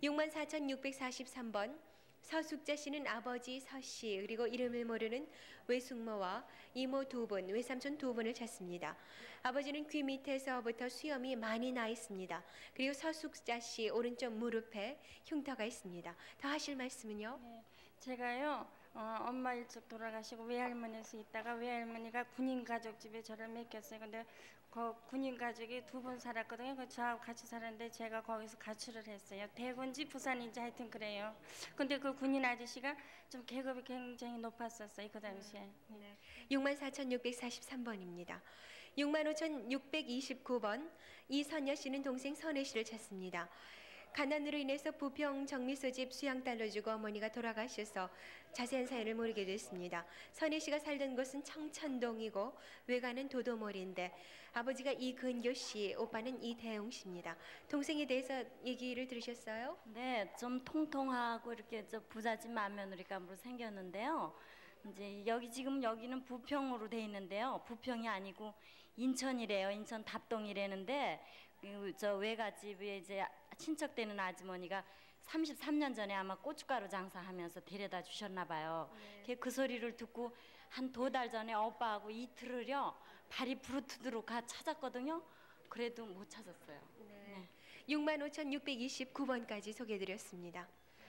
64,643번 서숙자 씨는 아버지 서 씨 그리고 이름을 모르는 외숙모와 이모 두 분, 외삼촌 두 분을 찾습니다. 아버지는 귀 밑에서부터 수염이 많이 나 있습니다. 그리고 서숙자 씨 오른쪽 무릎에 흉터가 있습니다. 더 하실 말씀은요? 네, 제가요 엄마 일찍 돌아가시고 외할머니에서 있다가 외할머니가 군인 가족 집에 저를 맡겼어요. 근데 그 군인 가족이 두 분 살았거든요. 그 저하고 같이 살았는데 제가 거기서 가출을 했어요. 대구인지 부산인지 하여튼 그래요. 근데 그 군인 아저씨가 좀 계급이 굉장히 높았었어요. 그 당시에. 네. 64,643번입니다. 65,629번 이선여 씨는 동생 선혜 씨를 찾습니다. 가난으로 인해서 부평 정미소 집 수양딸로 주고 어머니가 돌아가셔서 자세한 사연을 모르게 됐습니다. 선혜 씨가 살던 곳은 청천동이고 외가는 도도몰인데 아버지가 이근교 씨, 오빠는 이대웅 씨입니다. 동생에 대해서 얘기를 들으셨어요? 네, 좀 통통하고 이렇게 저 부잣집 맏며느리감으로 생겼는데요. 이제 여기는 부평으로 돼 있는데요. 부평이 아니고 인천이래요. 인천 답동이라는데 저 외갓집에 이제 친척되는 아주머니가 33년 전에 아마 고춧가루 장사하면서 데려다 주셨나 봐요. 네. 그 소리를 듣고 한 2달 전에 오빠하고 이틀을요 발이 부르트도록 찾았거든요. 그래도 못 찾았어요. 네. 65,629번까지 소개해드렸습니다.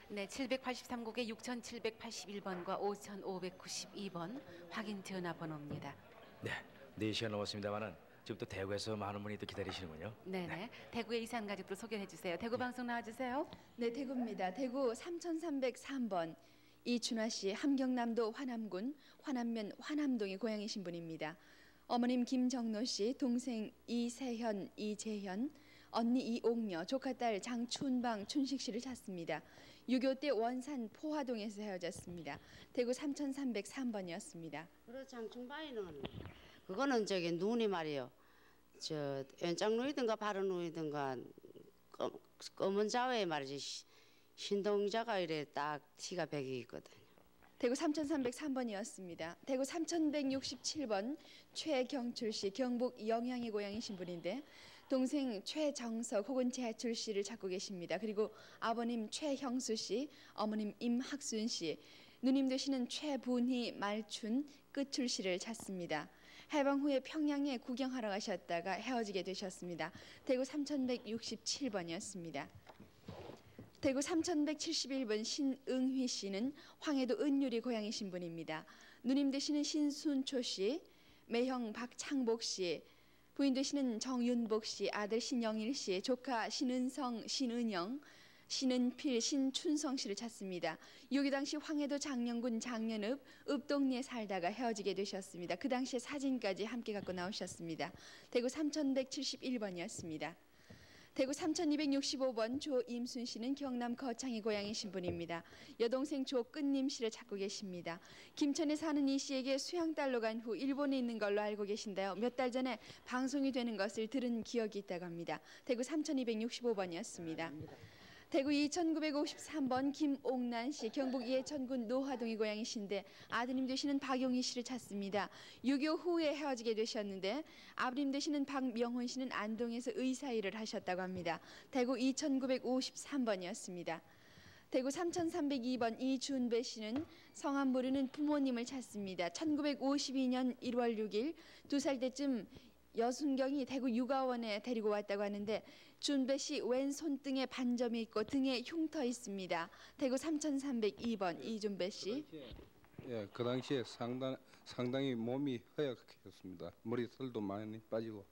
네, 783국에 6,781번과 5,592번 확인 전화번호입니다. 네, 4시간 넘었습니다만은 지금 또 대구에서 많은 분이 또 기다리시는군요. 네네. 대구의 이산 가족도 소개해 주세요. 대구 방송 나와주세요. 네, 대구입니다. 대구 3,303번 이춘화 씨, 함경남도 화남군 화남면 화남동의 고향이신 분입니다. 어머님 김정노 씨, 동생 이세현, 이재현, 언니 이옥녀, 조카딸 장춘방, 춘식 씨를 찾습니다. 6.25 때 원산 포화동에서 헤어졌습니다. 대구 3,303번이었습니다. 그래 장춘방이는 그거는 저기 눈이 말이요. 저 왼쪽 눈이든가 바른 눈이든가 검은 자외 말이지 신동자가 이래 딱 티가 백이 있거든요. 대구 3,303번이었습니다. 대구 3,167번 최경출 씨, 경북 영양의 고향이신 분인데 동생 최정석 혹은 재출 씨를 찾고 계십니다. 그리고 아버님 최형수 씨, 어머님 임학순 씨, 누님 되시는 최분희, 말춘, 끝출 씨를 찾습니다. 해방 후에 평양에 구경하러 가셨다가 헤어지게 되셨습니다. 대구 3,167번이었습니다. 대구 3,171번 신응휘 씨는 황해도 은유리 고향이신 분입니다. 누님 되시는 신순초 씨, 매형 박창복 씨, 부인 되시는 정윤복 씨, 아들 신영일 씨, 조카 신은성, 신은영, 신은필, 신춘성 씨를 찾습니다. 6.25 당시 황해도 장령군 장년읍 읍동리에 살다가 헤어지게 되셨습니다. 그 당시에 사진까지 함께 갖고 나오셨습니다. 대구 3,171번이었습니다. 대구 3,265번 조임순 씨는 경남 거창의 고향이신 분입니다. 여동생 조끝님 씨를 찾고 계십니다. 김천에 사는 이 씨에게 수양딸로 간 후 일본에 있는 걸로 알고 계신데요. 몇 달 전에 방송이 되는 것을 들은 기억이 있다고 합니다. 대구 3,265번이었습니다. 대구 2,953번 김옥란 씨, 경북 예천군 노화동의 고향이신데 아드님 되시는 박용희 씨를 찾습니다. 6.25 후에 헤어지게 되셨는데 아버님 되시는 박명훈 씨는 안동에서 의사 일을 하셨다고 합니다. 대구 2,953번이었습니다. 대구 3,302번 이준배 씨는 성함 모르는 부모님을 찾습니다. 1952년 1월 6일 2살 때쯤 여순경이 대구 육아원에 데리고 왔다고 하는데 준배 씨 왼손등에 반점이 있고 등에 흉터 있습니다. 대구 3,302번 이준배 씨. 예, 그 당시에 상당히 몸이 허약했습니다. 머리털도 많이 빠지고.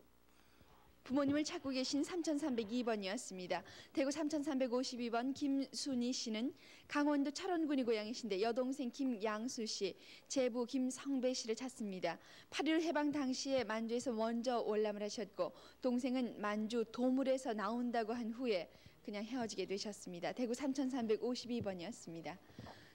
부모님을 찾고 계신 3302번이었습니다. 대구 3352번 김순희 씨는 강원도 철원군이 고향이신데 여동생 김양수 씨, 제부 김성배 씨를 찾습니다. 8.15 해방 당시에 만주에서 먼저 월남을 하셨고 동생은 만주 도물에서 나온다고 한 후에 그냥 헤어지게 되셨습니다. 대구 3352번이었습니다.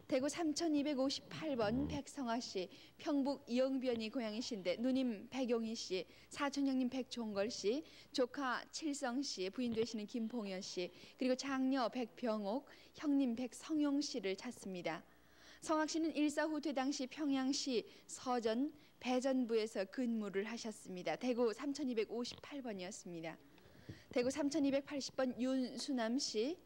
대구 3258번 백성아 씨, 평북 영변이 고향이신데 누님 백용희 씨, 사촌 형님 백종걸 씨, 조카 칠성 씨, 부인 되시는 김봉현 씨, 그리고 장녀 백병옥, 형님 백성용 씨를 찾습니다. 성학 씨는 일사후퇴 당시 평양시 서전 배전부에서 근무를 하셨습니다. 대구 3258번이었습니다. 대구 3280번 윤수남 씨,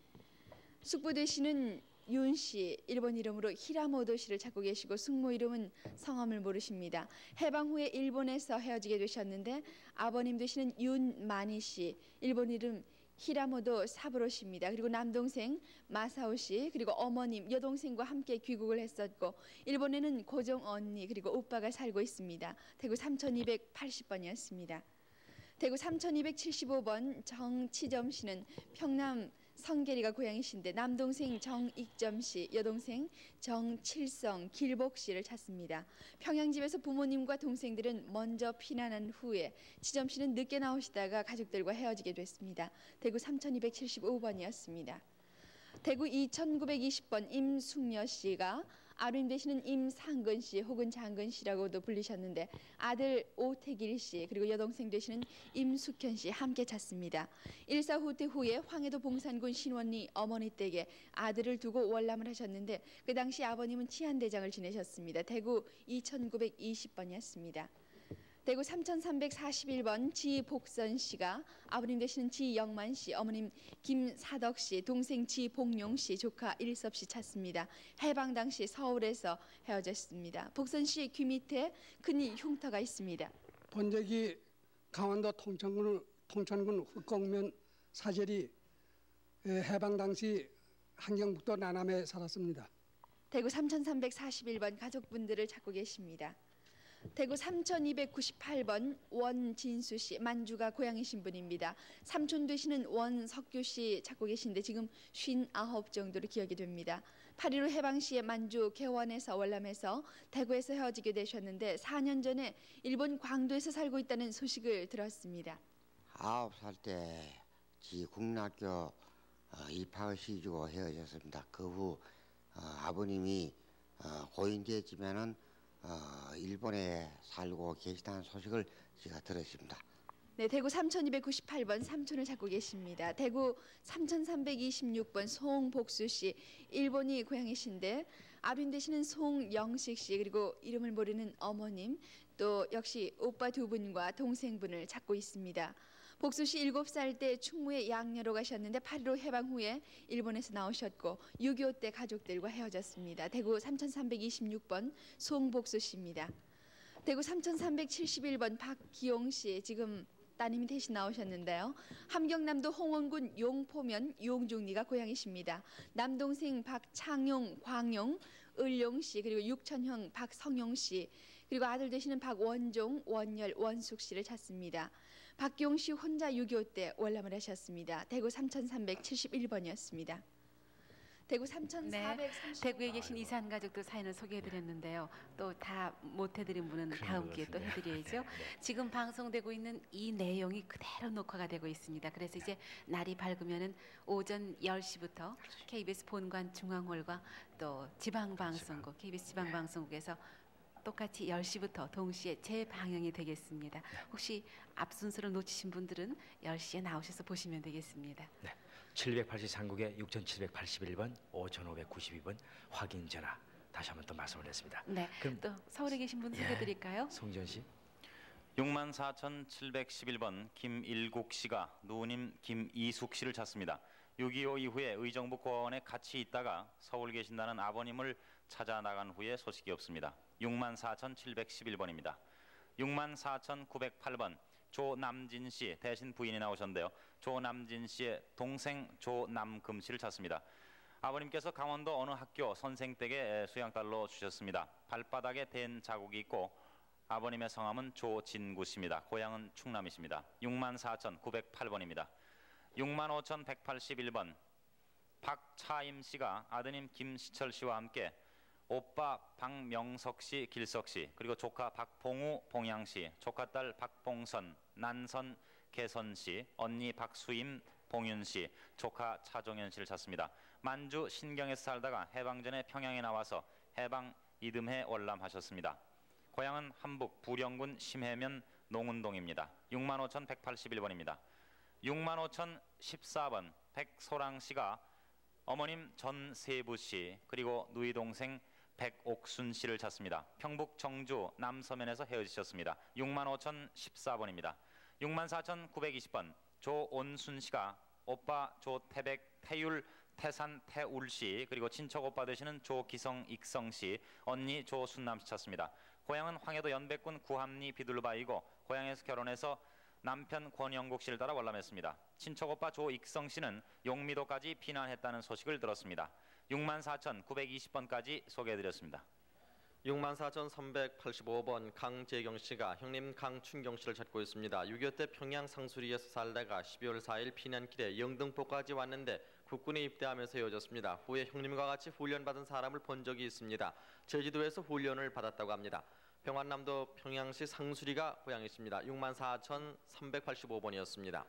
숙부 되시는 윤 씨, 일본 이름으로 히라모도 씨를 찾고 계시고 숙모 이름은 성함을 모르십니다. 해방 후에 일본에서 헤어지게 되셨는데 아버님 되시는 윤마니 씨, 일본 이름 히라모도 사부로 씨입니다. 그리고 남동생 마사오 씨, 그리고 어머님, 여동생과 함께 귀국을 했었고 일본에는 고종 언니 그리고 오빠가 살고 있습니다. 대구 3280번이었습니다. 대구 3275번 정치점 씨는 평남 성계리가 고향이신데 남동생 정익점 씨, 여동생 정칠성, 길복 씨를 찾습니다. 평양집에서 부모님과 동생들은 먼저 피난한 후에 치점 씨는 늦게 나오시다가 가족들과 헤어지게 됐습니다. 대구 3275번이었습니다. 대구 2920번 임숙녀 씨가 아버님 되시는 임상근 씨 혹은 장근 씨라고도 불리셨는데 아들 오태길 씨 그리고 여동생 되시는 임숙현 씨 함께 찾습니다. 일사후퇴 후에 황해도 봉산군 신원리 어머니 댁에 아들을 두고 월남을 하셨는데 그 당시 아버님은 치안대장을 지내셨습니다. 대구 2920번이었습니다. 대구 3341번 지복선 씨가 아버님 되시는 지영만 씨, 어머님 김사덕 씨, 동생 지복용 씨, 조카 일섭 씨 찾습니다. 해방 당시 서울에서 헤어졌습니다. 복선 씨 귀 밑에 큰 흉터가 있습니다. 본적이 강원도 통천군 흑곡면 사제리 해방 당시 한경북도 나남에 살았습니다. 대구 3341번 가족분들을 찾고 계십니다. 대구 3298번 원진수 씨, 만주가 고향이신 분입니다. 삼촌 되시는 원석규 씨 찾고 계신데 지금 59 정도로 기억이 됩니다. 8.15 해방 시에 만주 개원에서 월남에서 대구에서 헤어지게 되셨는데 4년 전에 일본 광도에서 살고 있다는 소식을 들었습니다. 9살 때 지 국민학교 입학을 시키고 헤어졌습니다. 그 후 아버님이 고인되었지만은 일본에 살고 계시다는 소식을 제가 들었습니다. 네, 대구 3298번 삼촌을 찾고 계십니다. 대구 3326번 송복수 씨, 일본이 고향이신데 아버님 되시는 송영식 씨 그리고 이름을 모르는 어머님 또 역시 오빠 두 분과 동생분을 찾고 있습니다. 복수 씨 7살 때 충무에 양녀로 가셨는데 8.15 해방 후에 일본에서 나오셨고 6.25 때 가족들과 헤어졌습니다. 대구 3326번 송복수 씨입니다. 대구 3371번 박기용 씨 지금 따님이 대신 나오셨는데요. 함경남도 홍원군 용포면 용중리가 고향이십니다. 남동생 박창용, 광용, 을용 씨 그리고 육천형 박성용 씨 그리고 아들 되시는 박원종, 원열, 원숙 씨를 찾습니다. 박기용 씨 혼자 6.25 때 월남을 하셨습니다. 대구 3371번이었습니다. 대구 3430. 대구에 계신 이산 가족들 사연을 소개해드렸는데요. 또 다 못해드린 분은 다음 기회에 또 해드려야죠. 지금 방송되고 있는 이 내용이 그대로 녹화가 되고 있습니다. 그래서 이제 날이 밝으면은 오전 10시부터 KBS 본관 중앙홀과 또 지방방송국, KBS 지방방송국에서 똑같이 10시부터 동시에 재방영이 되겠습니다. 혹시 앞 순서를 놓치신 분들은 10시에 나오셔서 보시면 되겠습니다. 네. 783국에 6781번, 5592번 확인 전화 다시 한번 또 말씀을 했습니다. 네. 그럼 또 서울에 계신 분 소개해드릴까요? 송지연 씨. 64,711번 김일국 씨가 누님 김이숙 씨를 찾습니다. 6.25 이후에 의정부 고아원에 같이 있다가 서울 계신다는 아버님을 찾아 나간 후에 소식이 없습니다. 64,711번입니다. 64,908번 조남진 씨 대신 부인이 나오셨는데요. 조남진 씨의 동생 조남금 씨를 찾습니다. 아버님께서 강원도 어느 학교 선생댁에 수양딸로 주셨습니다. 발바닥에 댄 자국이 있고 아버님의 성함은 조진구 씨입니다. 고향은 충남이십니다. 64,908번입니다. 65,181번 박차임 씨가 아드님 김시철 씨와 함께 오빠 박명석 씨, 길석 씨, 그리고 조카 박봉우, 봉양 씨, 조카딸 박봉선, 난선, 개선 씨, 언니 박수임, 봉윤 씨, 조카 차종현 씨를 찾습니다. 만주 신경에서 살다가 해방 전에 평양에 나와서 해방 이듬해 월남하셨습니다. 고향은 함북 부령군 심해면 농운동입니다. 65,181번입니다. 65,014번 백소랑 씨가 어머님 전세부 씨 그리고 누이 동생 백옥순 씨를 찾습니다. 평북 정주 남서면에서 헤어지셨습니다. 65,014번입니다. 64,920번 조온순 씨가 오빠 조태백 태율 태산 태울 씨 그리고 친척 오빠 되시는 조기성 익성 씨 언니 조순남 씨 찾습니다. 고향은 황해도 연백군 구함리 비둘바이고 고향에서 결혼해서 남편 권영국 씨를 따라 월남했습니다. 친척 오빠 조익성 씨는 용미도까지 피난했다는 소식을 들었습니다. 64,920번까지 소개해드렸습니다. 64,385번 강재경 씨가 형님 강춘경 씨를 찾고 있습니다. 6.25 때 평양 상수리에서 살다가 12월 4일 피난길에 영등포까지 왔는데 국군에 입대하면서 헤어졌습니다. 후에 형님과 같이 훈련받은 사람을 본 적이 있습니다. 제주도에서 훈련을 받았다고 합니다. 평안남도 평양시 상수리가 고향이십니다. 64,385번이었습니다.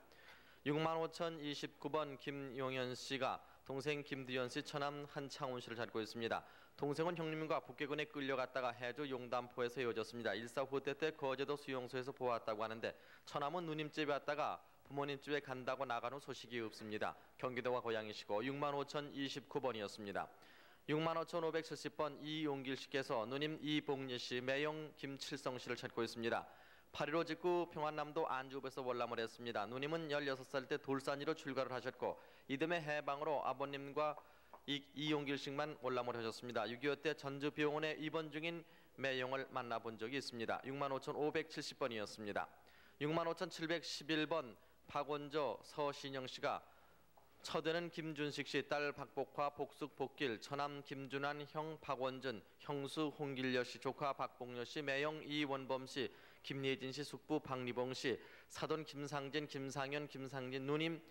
65,029번 김용현 씨가 동생 김두현 씨, 처남 한창훈 씨를 찾고 있습니다. 동생은 형님과 북계군에 끌려갔다가 해주 용담포에서 헤어졌습니다. 일사 후퇴 때 거제도 수용소에서 보았다고 하는데 처남은 누님 집에 왔다가 부모님 집에 간다고 나간 후 소식이 없습니다. 경기도가 고향이시고 65,029번이었습니다. 65,570번 이용길 씨께서 누님 이봉리 씨, 매형 김칠성 씨를 찾고 있습니다. 8.15 직후 평안남도 안주읍에서 월남을 했습니다. 누님은 16살 때 돌산이로 출가를 하셨고 이듬해 해방으로 아버님과 이용길 씨만 월남을 하셨습니다. 6.25 때 전주병원에 입원 중인 매형을 만나본 적이 있습니다. 65,570번이었습니다. 65,711번 박원조 서신영 씨가 처대는 김준식 씨, 딸 박복화, 복숙 복길, 처남 김준환, 형 박원준, 형수 홍길여 씨, 조카 박봉여 씨, 매형 이원범 씨, 김예진 씨, 숙부 박리봉 씨, 사돈 김상진, 김상현, 김상진, 누님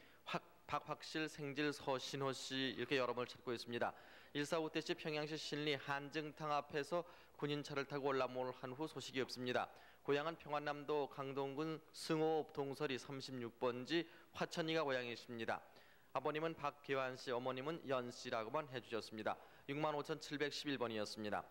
박확실, 생질 서신호 씨 이렇게 여러 번을 찾고 있습니다. 145 때 시 평양시 신리 한증탕 앞에서 군인차를 타고 올라몰 한 후 소식이 없습니다. 고향은 평안남도 강동군 승호읍 동서리 36번지 화천이가 고향이십니다. 아버님은 박기환 씨, 어머님은 연 씨라고만 해주셨습니다. 65,711번이었습니다.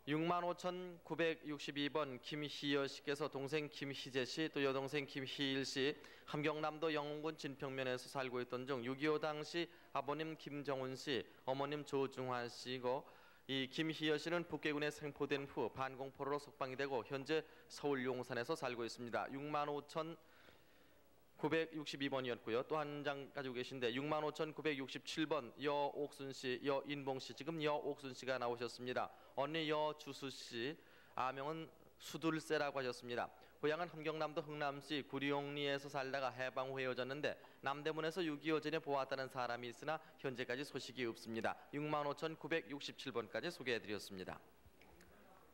65,962번 김희여 씨께서 동생 김희재 씨, 또 여동생 김희일 씨, 함경남도 영흥군 진평면에서 살고 있던 중 6.25 당시 아버님 김정훈 씨, 어머님 조중환 씨고 이 김희여 씨는 북계군에 생포된 후 반공포로로 석방이 되고 현재 서울 용산에서 살고 있습니다. 65,962번이었고요. 또 한 장 가지고 계신데 65,967번 여옥순 씨, 여인봉 씨, 지금 여옥순 씨가 나오셨습니다. 언니 여주수 씨, 아명은 수둘세라고 하셨습니다. 고향은 함경남도 흥남시 구리용리에서 살다가 해방 후 헤어졌는데 남대문에서 6.25 전에 보았다는 사람이 있으나 현재까지 소식이 없습니다. 65,967번까지 소개해드렸습니다.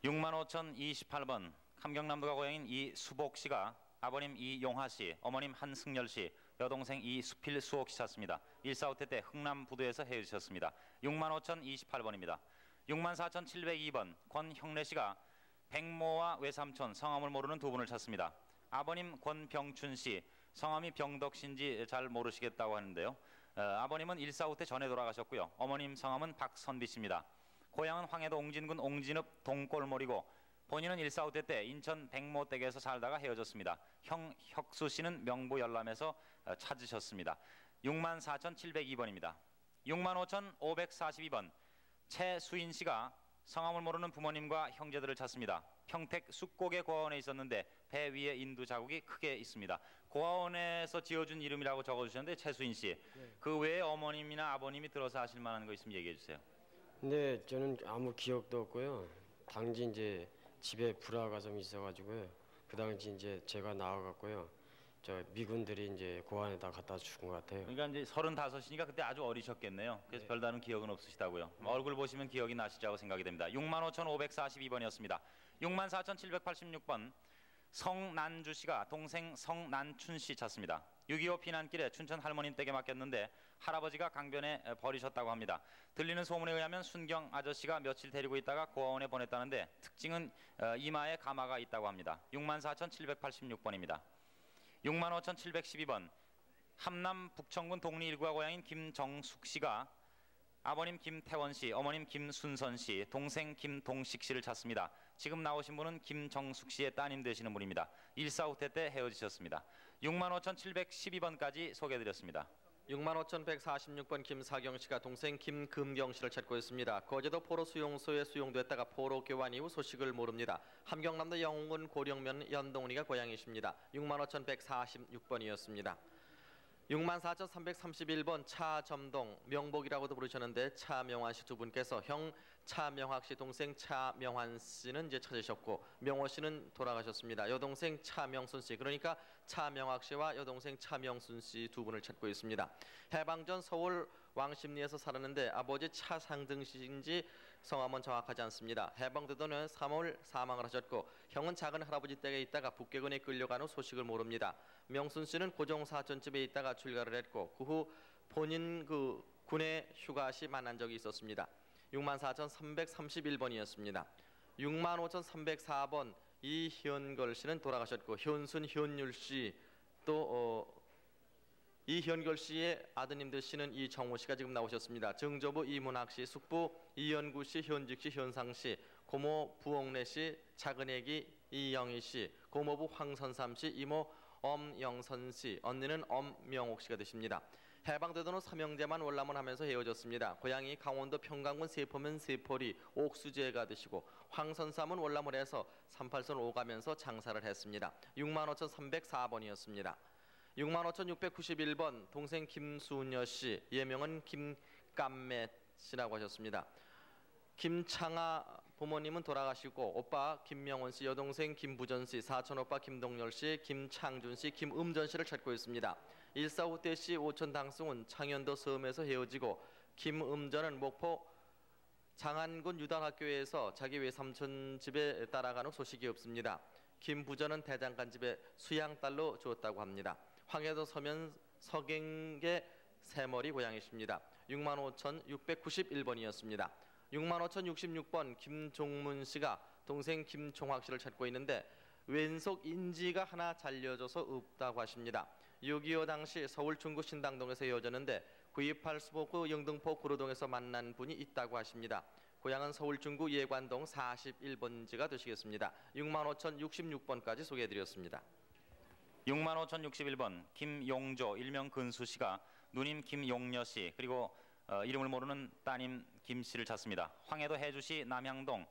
65,028번 함경남도가 고향인 이수복 씨가 아버님 이용하 씨, 어머님 한승열 씨, 여동생 이수필 수옥 씨 찾습니다. 145태 때 흥남 부두에서 헤어지셨습니다. 65,028번입니다. 64,702번 권형래 씨가 백모와 외삼촌 성함을 모르는 두 분을 찾습니다. 아버님 권병춘 씨, 성함이 병덕 씨인지 잘 모르시겠다고 하는데요. 아버님은 145태 전에 돌아가셨고요. 어머님 성함은 박선비 씨입니다. 고향은 황해도 옹진군 옹진읍 동골몰이고 본인은 145대 때 인천 백모댁에서 살다가 헤어졌습니다. 형 혁수 씨는 명부 열람에서 찾으셨습니다. 64,702번입니다. 65,542번 최수인 씨가 성함을 모르는 부모님과 형제들을 찾습니다. 평택 숫곡의 고아원에 있었는데 배 위에 인두 자국이 크게 있습니다. 고아원에서 지어준 이름이라고 적어주셨는데 최수인 씨, 그 외에 어머님이나 아버님이 들어서 하실 만한 거 있으면 얘기해 주세요. 네, 저는 아무 기억도 없고요. 당시 이제 집에 불화가 좀 있어가지고요. 그 당시 이제 제가 나와갔고요. 저 미군들이 이제 고안에다 갖다 준 것 같아요. 그러니까 이제 35이니까 그때 아주 어리셨겠네요. 그래서 별다른 기억은 없으시다고요. 얼굴 보시면 기억이 나시자고 생각이 됩니다. 65,542번이었습니다. 64,786번 성난주 씨가 동생 성난춘 씨 찾습니다. 6.25 피난길에 춘천 할머님 댁에 맡겼는데 할아버지가 강변에 버리셨다고 합니다. 들리는 소문에 의하면 순경 아저씨가 며칠 데리고 있다가 고아원에 보냈다는데 특징은 이마에 가마가 있다고 합니다. 64,786번입니다. 65,712번 함남 북천군 독리 1구가 고향인 김정숙 씨가 아버님 김태원 씨, 어머님 김순선 씨, 동생 김동식 씨를 찾습니다. 지금 나오신 분은 김정숙 씨의 따님 되시는 분입니다. 1.4 때 헤어지셨습니다. 65,712번까지 소개해드렸습니다. 65,146번 김사경 씨가 동생 김금경 씨를 찾고 있습니다. 거제도 포로 수용소에 수용됐다가 포로 교환 이후 소식을 모릅니다. 함경남도 영흥군 고령면 연동리가 고향이십니다. 65,146번이었습니다. 64,331번 차점동 명복이라고도 부르셨는데 차명환 씨 두 분께서 형 차명학 씨, 동생 차명환 씨는 이제 찾으셨고 명호 씨는 돌아가셨습니다. 여동생 차명순 씨, 그러니까 차명학 씨와 여동생 차명순 씨 두 분을 찾고 있습니다. 해방 전 서울 왕십리에서 살았는데 아버지 차상등 씨인지 성함은 정확하지 않습니다. 해방되던 3월 사망을 하셨고 형은 작은 할아버지 댁에 있다가 북계군에 끌려간 후 소식을 모릅니다. 명순 씨는 고종 사촌집에 있다가 출가를 했고 그 후 본인 군에 휴가 시 만난 적이 있었습니다. 64,331번이었습니다. 65,304번 이현걸 씨는 돌아가셨고 현순 현율 씨 또 이현걸 씨의 아드님 되시는 이정호 씨가 지금 나오셨습니다. 증조부 이문학 씨, 숙부 이연구 씨, 현직 씨, 현상 씨, 고모 부옥래 씨, 작은애기 이영희 씨, 고모부 황선삼 씨, 이모 엄영선 씨, 언니는 엄명옥 씨가 되십니다. 해방되던 후 삼형제만 월남을 하면서 헤어졌습니다. 고향이 강원도 평강군 세포면 세포리 옥수제가 되시고 황선삼은 월남을 해서 38선 오가면서 장사를 했습니다. 65,304번이었습니다. 65,691번 동생 김수녀 씨, 예명은 김깜매 씨라고 하셨습니다. 김창아 부모님은 돌아가시고 오빠 김명원 씨, 여동생 김부전 씨, 사촌 오빠 김동열 씨, 김창준 씨, 김음전 씨를 찾고 있습니다. 1.4 때 씨 오천 당승은 창현도 섬에서 헤어지고 김음전은 목포 장안군 유단학교에서 자기 외삼촌 집에 따라가는 소식이 없습니다. 김부전은 대장간 집에 수양딸로 주었다고 합니다. 황해도 서면 서갱계 새머리 고향이십니다. 65,691번이었습니다. 65,066번 김종문 씨가 동생 김종학 씨를 찾고 있는데 왼속 인지가 하나 잘려져서 없다고 하십니다. 6.25 당시 서울 중구 신당동에서 헤어졌는데 9.28 수복구 영등포 구로동에서 만난 분이 있다고 하십니다. 고향은 서울 중구 예관동 41번지가 되시겠습니다. 65,066번까지 소개해드렸습니다. 65,061번 김용조 일명 근수 씨가 누님 김용녀 씨 그리고 이름을 모르는 따님 김 씨를 찾습니다. 황해도 해주시 남향동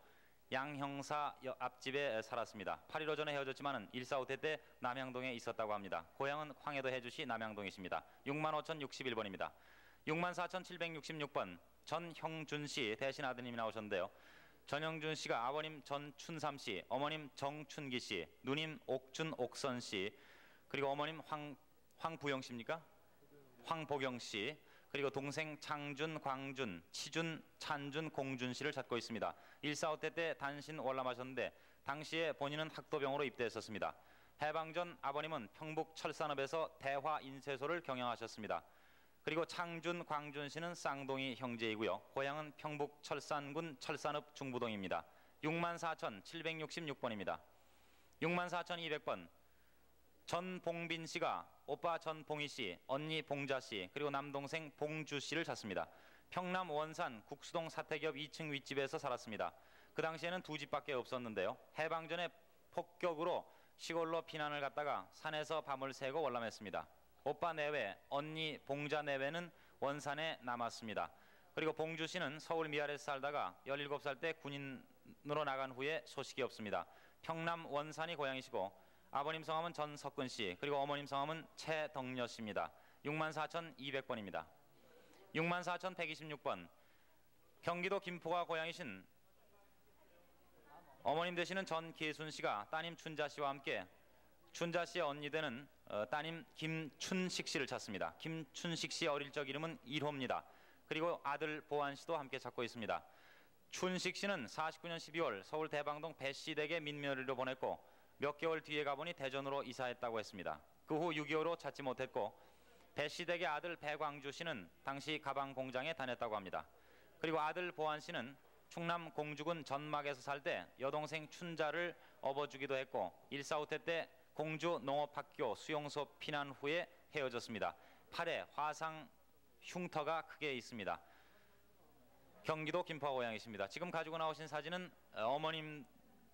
양형사 앞집에 살았습니다. 8.15 전에 헤어졌지만 1.4 때 남향동에 있었다고 합니다. 고향은 황해도 해주시 남향동이십니다. 65,061번입니다. 64,766번 전형준 씨 대신 아드님이 나오셨는데요. 전형준 씨가 아버님 전춘삼 씨, 어머님 정춘기 씨, 누님 옥준 옥선 씨, 그리고 어머님 황부영 씨입니까? 황보경 씨, 그리고 동생 창준, 광준, 치준, 찬준, 공준 씨를 찾고 있습니다. 1.4 때 단신 월남하셨는데 당시에 본인은 학도병으로 입대했었습니다. 해방 전 아버님은 평북 철산읍에서 대화 인쇄소를 경영하셨습니다. 그리고 창준, 광준 씨는 쌍둥이 형제이고요. 고향은 평북 철산군 철산읍 중부동입니다. 64,766번입니다. 64,200번 전봉빈 씨가 오빠 전봉희 씨, 언니 봉자 씨, 그리고 남동생 봉주 씨를 찾습니다. 평남 원산 국수동 사택역 2층 윗집에서 살았습니다. 그 당시에는 두 집밖에 없었는데요. 해방 전에 폭격으로 시골로 피난을 갔다가 산에서 밤을 새고 월남했습니다. 오빠 내외, 언니 봉자 내외는 원산에 남았습니다. 그리고 봉주 씨는 서울 미아래에서 살다가 17살 때 군인으로 나간 후에 소식이 없습니다. 평남 원산이 고향이시고 아버님 성함은 전석근 씨, 그리고 어머님 성함은 최덕녀 씨입니다. 64,200번입니다. 64,126번 경기도 김포가 고향이신 어머님 되시는 전계순 씨가 따님 춘자 씨와 함께 춘자 씨의 언니 되는 따님 김춘식 씨를 찾습니다. 김춘식 씨 어릴 적 이름은 일호입니다. 그리고 아들 보안 씨도 함께 찾고 있습니다. 춘식 씨는 49년 12월 서울 대방동 배씨댁에 민묘리로 보냈고 몇 개월 뒤에 가보니 대전으로 이사했다고 했습니다. 그 후 6.25로 찾지 못했고 배씨댁의 아들 배광주 씨는 당시 가방 공장에 다녔다고 합니다. 그리고 아들 보안 씨는 충남 공주군 전막에서 살 때 여동생 춘자를 업어주기도 했고 1.4 때 공주 농업학교 수용소 피난 후에 헤어졌습니다. 팔에 화상 흉터가 크게 있습니다. 경기도 김포 고향이십니다. 지금 가지고 나오신 사진은 어머님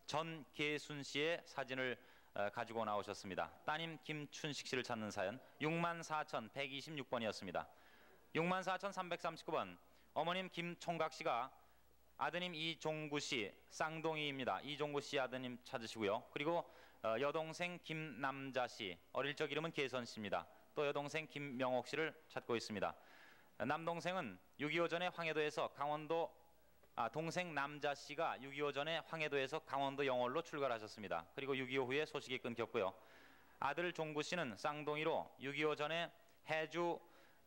전계순 씨의 사진을 가지고 나오셨습니다. 따님 김춘식 씨를 찾는 사연 64,126번이었습니다. 64,339번 어머님 김총각 씨가 아드님 이종구 씨 쌍둥이입니다. 이종구 씨 아드님 찾으시고요. 그리고 여동생 김남자 씨 어릴 적 이름은 계선 씨입니다. 또 여동생 김명옥 씨를 찾고 있습니다. 남동생은 6.25 전에 황해도에서 동생 남자 씨가 6.25 전에 황해도에서 강원도 영월로 출발하셨습니다. 그리고 6.25 후에 소식이 끊겼고요. 아들 종구 씨는 쌍둥이로 6.25 전에 해주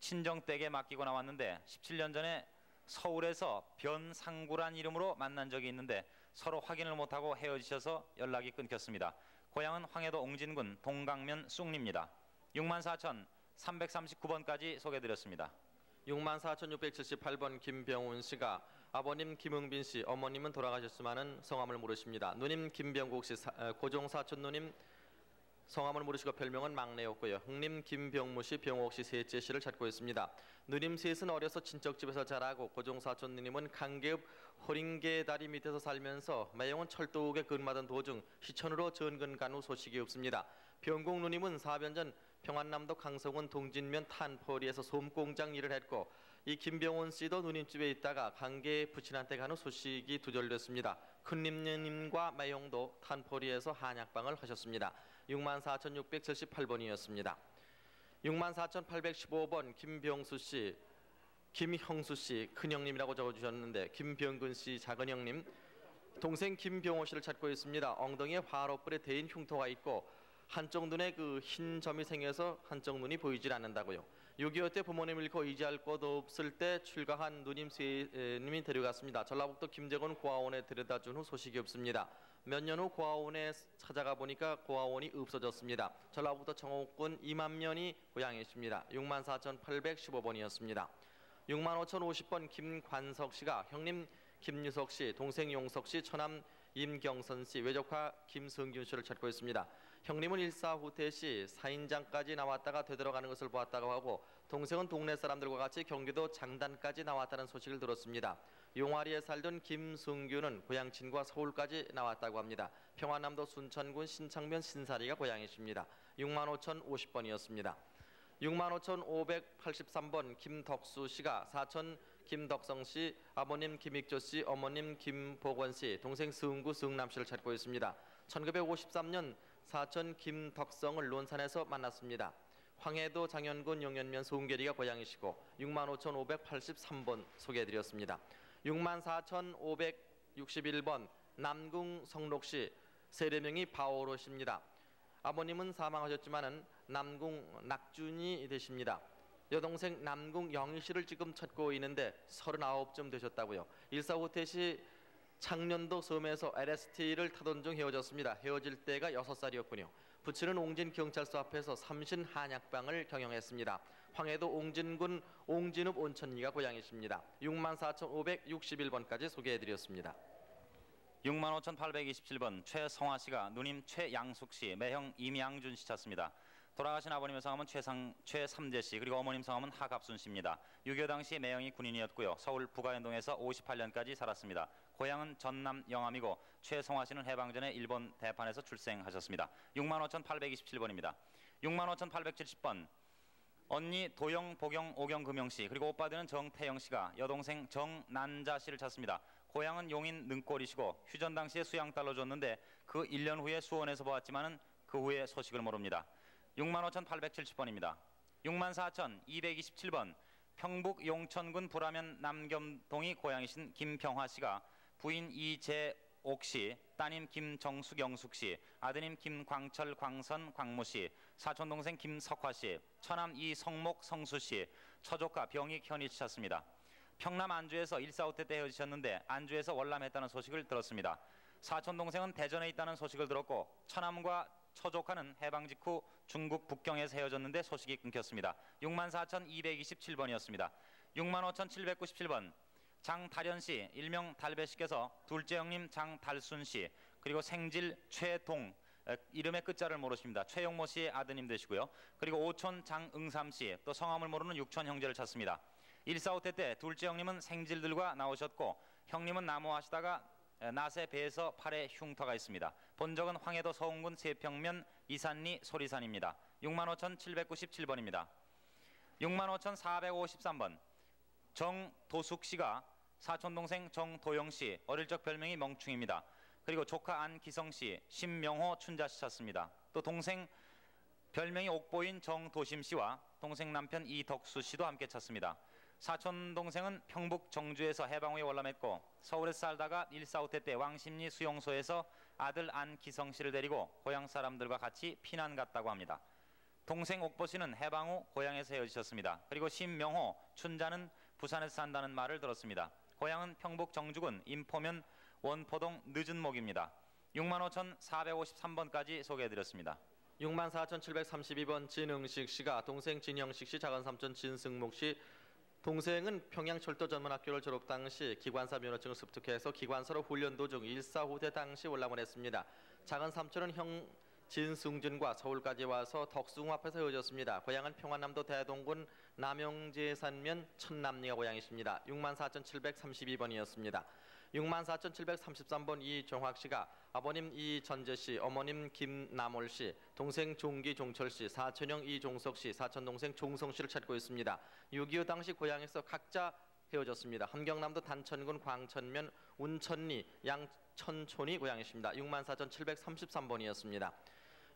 친정댁에 맡기고 나왔는데 17년 전에 서울에서 변상구란 이름으로 만난 적이 있는데 서로 확인을 못하고 헤어지셔서 연락이 끊겼습니다. 고향은 황해도 옹진군 동강면 쑥리입니다. 64,339번까지 소개드렸습니다. 64,678번 김병훈 씨가 아버님 김흥빈 씨, 어머님은 돌아가셨지만은 성함을 모르십니다. 누님 김병국 씨, 고종 사촌 누님 성함을 모르시고 별명은 막내였고요. 형님 김병무 씨, 병옥 씨 셋째 씨를 찾고 있습니다. 누님 셋은 어려서 친척집에서 자라고 고종 사촌 누님은 강계읍 호링계 다리 밑에서 살면서 매형은 철도국에 근무하던 도중 시천으로 전근 간 후 소식이 없습니다. 병국 누님은 4년 전 평안남도 강성군 동진면 탄포리에서 솜공장 일을 했고 이 김병원 씨도 누님집에 있다가 강계 부친한테 간 후 소식이 두절됐습니다. 큰님님과 매형도 탄포리에서 한약방을 하셨습니다. 64,678번이었습니다. 64,815번 김병수 씨, 김형수 씨 큰형님이라고 적어주셨는데 김병근 씨 작은형님, 동생 김병호 씨를 찾고 있습니다. 엉덩이에 화로불에 대인 흉터가 있고 한쪽 눈에 그 흰 점이 생겨서 한쪽 눈이 보이질 않는다고요. 6.25 때 부모님 잃고 의지할 곳 없을 때 출가한 누님 세님이 데려갔습니다. 전라북도 김제군 고아원에 데려다준 후 소식이 없습니다. 몇 년 후 고아원에 찾아가 보니까 고아원이 없어졌습니다. 전라북도 청옥군 이만면이 고향이십니다. 64,815번이었습니다. 65,050번 김관석 씨가 형님 김유석 씨, 동생 용석 씨, 처남 임경선 씨, 외조카 김성균 씨를 찾고 있습니다. 형님은 일사후퇴 시 사인장까지 나왔다가 되돌아가는 것을 보았다고 하고 동생은 동네 사람들과 같이 경기도 장단까지 나왔다는 소식을 들었습니다. 용화리에 살던 김승규는 고향친구와 서울까지 나왔다고 합니다. 평안남도 순천군 신창면 신사리가 고향이십니다. 65,050번이었습니다. 65,583번 김덕수 씨가 사촌 김덕성 씨, 아버님 김익조 씨, 어머님 김보건 씨, 동생 승구 승남 씨를 찾고 있습니다. 1953년 사촌 김덕성을 논산에서 만났습니다. 황해도 장현군 영현면 송계리가 고향이시고 65,583번 소개해드렸습니다. 64,561번 남궁 성록씨 세례명이 바오로십니다. 아버님은 사망하셨지만은 남궁 낙준이 되십니다. 여동생 남궁 영희씨를 지금 찾고 있는데 39쯤 되셨다고요. 일사후퇴 시 창년도 섬에서 LST를 타던 중 헤어졌습니다. 헤어질 때가 6살이었군요. 부친은 옹진 경찰서 앞에서 삼신 한약방을 경영했습니다. 황해도 옹진군 옹진읍 온천리가 고향이십니다. 64,561번까지 소개해드렸습니다. 65,827번 최성화 씨가 누님 최양숙 씨, 매형 임양준 씨 찾습니다. 돌아가신 아버님의 성함은 최삼재 씨, 그리고 어머님 성함은 하갑순 씨입니다. 6.25 당시 매형이 군인이었고요. 서울 부가연동에서 58년까지 살았습니다. 고향은 전남 영암이고 최성화 씨는 해방 전에 일본 대판에서 출생하셨습니다. 65,827번입니다. 65,870번 언니 도영, 보경, 오경, 금영 씨, 그리고 오빠들은 정태영 씨가 여동생 정난자 씨를 찾습니다. 고향은 용인 능골이시고 휴전 당시에 수양딸로 줬는데 그 1년 후에 수원에서 보았지만은 그 후에 소식을 모릅니다. 65,870번입니다. 64,227번 평북 용천군 불암면 남겸동이 고향이신 김평화 씨가 부인 이재옥 씨, 따님 김정숙 영숙 씨, 아드님 김광철 광선 광모 씨, 사촌 동생 김석화 씨, 처남 이성목 성수 씨, 처조카 병익 현희 씨 찾습니다. 평남 안주에서 145태 때 헤어지셨는데 안주에서 월남했다는 소식을 들었습니다. 사촌 동생은 대전에 있다는 소식을 들었고 처남과 처조카는 해방 직후 중국 북경에서 헤어졌는데 소식이 끊겼습니다. 64,227번이었습니다. 65,797번 장달현 씨, 일명 달배 씨께서 둘째 형님 장달순 씨, 그리고 생질 최동, 이름의 끝자를 모르십니다. 최용모 씨의 아드님 되시고요. 그리고 오촌 장응삼 씨, 또 성함을 모르는 육촌 형제를 찾습니다. 145태 때 둘째 형님은 생질들과 나오셨고 형님은 나무하시다가 낫에 배에서 팔에 흉터가 있습니다. 본적은 황해도 서운군 세평면 이산리 소리산입니다. 65,797번입니다. 65,453번 정도숙 씨가 사촌 동생 정도영 씨, 어릴 적 별명이 멍충입니다. 그리고 조카 안기성 씨, 신명호 춘자 씨 찾습니다. 또 동생 별명이 옥보인 정도심 씨와 동생 남편 이덕수 씨도 함께 찾습니다. 사촌 동생은 평북 정주에서 해방 후에 월남했고 서울에서 살다가 145태 때 왕십리 수용소에서 아들 안기성 씨를 데리고 고향 사람들과 같이 피난 갔다고 합니다. 동생 옥보 씨는 해방 후 고향에서 헤어지셨습니다. 그리고 신명호 춘자는 부산에서 산다는 말을 들었습니다. 고향은 평북 정주군 인포면 원포동 늦은목입니다. 65,453번까지 소개해드렸습니다. 64,732번 진응식 씨가 동생 진영식 씨, 작은삼촌 진승목 씨, 동생은 평양철도전문학교를 졸업 당시 기관사 면허증을 습득해서 기관사로 훈련 도중 145대 당시 월남을 했습니다. 작은삼촌은 형 진승준과 서울까지 와서 덕숭 앞에서 헤어졌습니다. 고향은 평안남도 대동군 남영제산면 천남리가 고향이십니다. 64,732번이었습니다. 64,733번 이종학 씨가 아버님 이전재 씨, 어머님 김남월 씨, 동생 종기 종철 씨, 사촌형 이종석 씨, 사촌 동생 종성 씨를 찾고 있습니다. 6.25 당시 고향에서 각자 헤어졌습니다. 함경남도 단천군 광천면 운천리 양천촌이 고향이십니다. 64,733번이었습니다.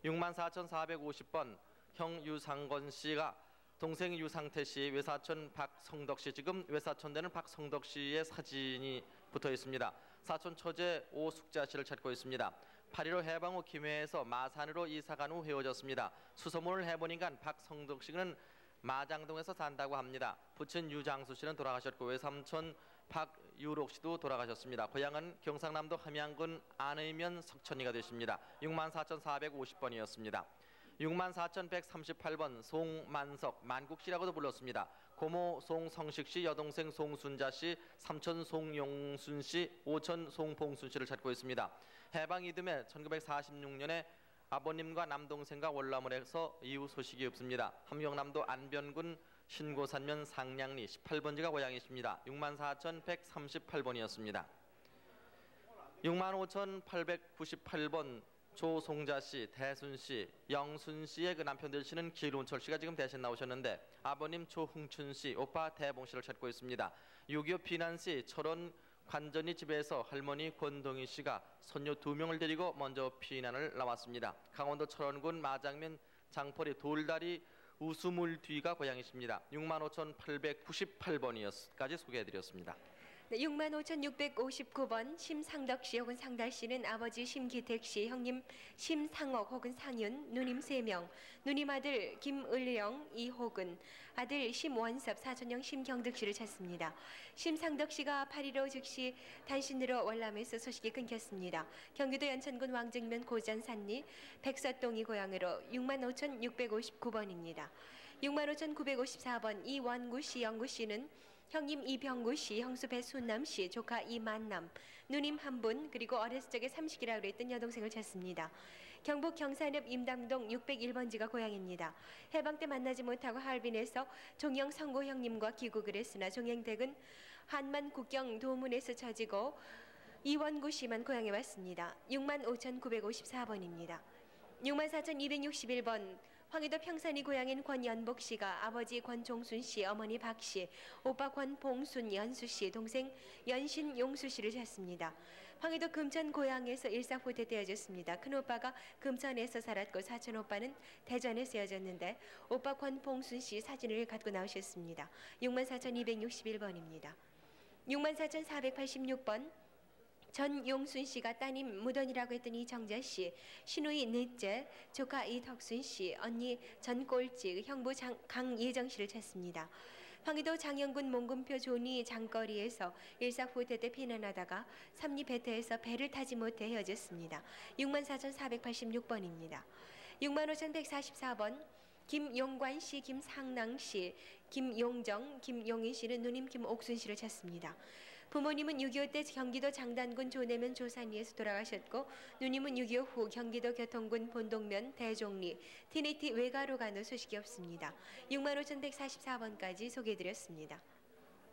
64,450번 형 유상건 씨가 동생 유상태 씨, 외사촌 박성덕 씨, 지금 외사촌 되는 박성덕 씨의 사진이 붙어 있습니다. 사촌 처제 오숙자 씨를 찾고 있습니다. 8.15 해방 후 김해에서 마산으로 이사간 후 헤어졌습니다. 수소문을 해보니까 박성덕 씨는 마장동에서 산다고 합니다. 부친 유장수 씨는 돌아가셨고 외삼촌 박유록 씨도 돌아가셨습니다. 고향은 경상남도 함양군 안의면 석천리가 되십니다. 64,450번이었습니다. 64,138번 송만석, 만국씨라고도 불렀습니다. 고모 송성식 씨, 여동생 송순자 씨, 삼촌 송용순 씨, 오촌 송봉순 씨를 찾고 있습니다. 해방 이듬해 1946년에 아버님과 남동생과 월남을 해서 이후 소식이 없습니다. 함경남도 안변군 신고산면 상량리 18번지가 고향이십니다. 64,138번이었습니다. 65,898번 조송자 씨, 대순 씨, 영순 씨의 그 남편 되시는 길운철 씨가 지금 대신 나오셨는데 아버님 조흥춘 씨, 오빠 대봉 씨를 찾고 있습니다. 6.25 피난 시 철원 관전이 집에서 할머니 권동희 씨가 손녀 2명을 데리고 먼저 피난을 나왔습니다. 강원도 철원군 마장면 장포리 돌다리 우수물 뒤가 고향이십니다. 65,898번이까지 소개해드렸습니다. 네, 65,659번 심상덕 씨 혹은 상달 씨는 아버지 심기택 씨, 형님 심상옥 혹은 상윤, 누님 3명, 누님 아들 김을영, 이호근, 아들 심원섭, 사촌형 심경득 씨를 찾습니다. 심상덕 씨가 8.15 즉시 단신으로 월남에서 소식이 끊겼습니다. 경기도 연천군 왕정면 고전산리 백서동이 고향으로 65,659번입니다. 65,954번 이원구 씨, 영구 씨는 형님 이병구 씨, 형수 배순남 씨, 조카 이만남, 누님 한 분, 그리고 어렸을 적에 삼식이라고 했던 여동생을 찾습니다. 경북 경산읍 임당동 601번지가 고향입니다. 해방 때 만나지 못하고 하얼빈에서 종영 성고 형님과 귀국을 했으나 종행댁은 한만 국경 도문에서 처지고 이원구 씨만 고향에 왔습니다. 65,954번입니다. 64,261번 황해도 평산이 고향인 권연복 씨가 아버지 권종순 씨, 어머니 박 씨, 오빠 권봉순 연수 씨, 동생 연신 용수 씨를 찾습니다. 황해도 금천 고향에서 일사후퇴 되어졌습니다. 큰오빠가 금천에서 살았고 사촌 오빠는 대전에서 헤어졌는데 오빠 권봉순 씨 사진을 갖고 나오셨습니다. 64,261번입니다. 64,486번 전용순 씨가 따님 무던이라고 했던 이정자 씨, 신우이 넷째, 조카 이덕순 씨, 언니 전꼴찌, 형부 강예정 씨를 찾습니다. 황해도 장영군 몽금표 조니 장거리에서 일사후퇴 때 피난하다가 삼리 배터에서 배를 타지 못해 헤어졌습니다. 64,486번입니다. 65,144번 김용관 씨, 김상낭 씨, 김용정, 김용인 씨는 누님 김옥순 씨를 찾습니다. 부모님은 6.25 때 경기도 장단군 조내면 조산리에서 돌아가셨고 누님은 6.25 후 경기도 교통군 본동면 대종리 티니티 외가로 가는 소식이 없습니다. 65,144번까지 소개해드렸습니다.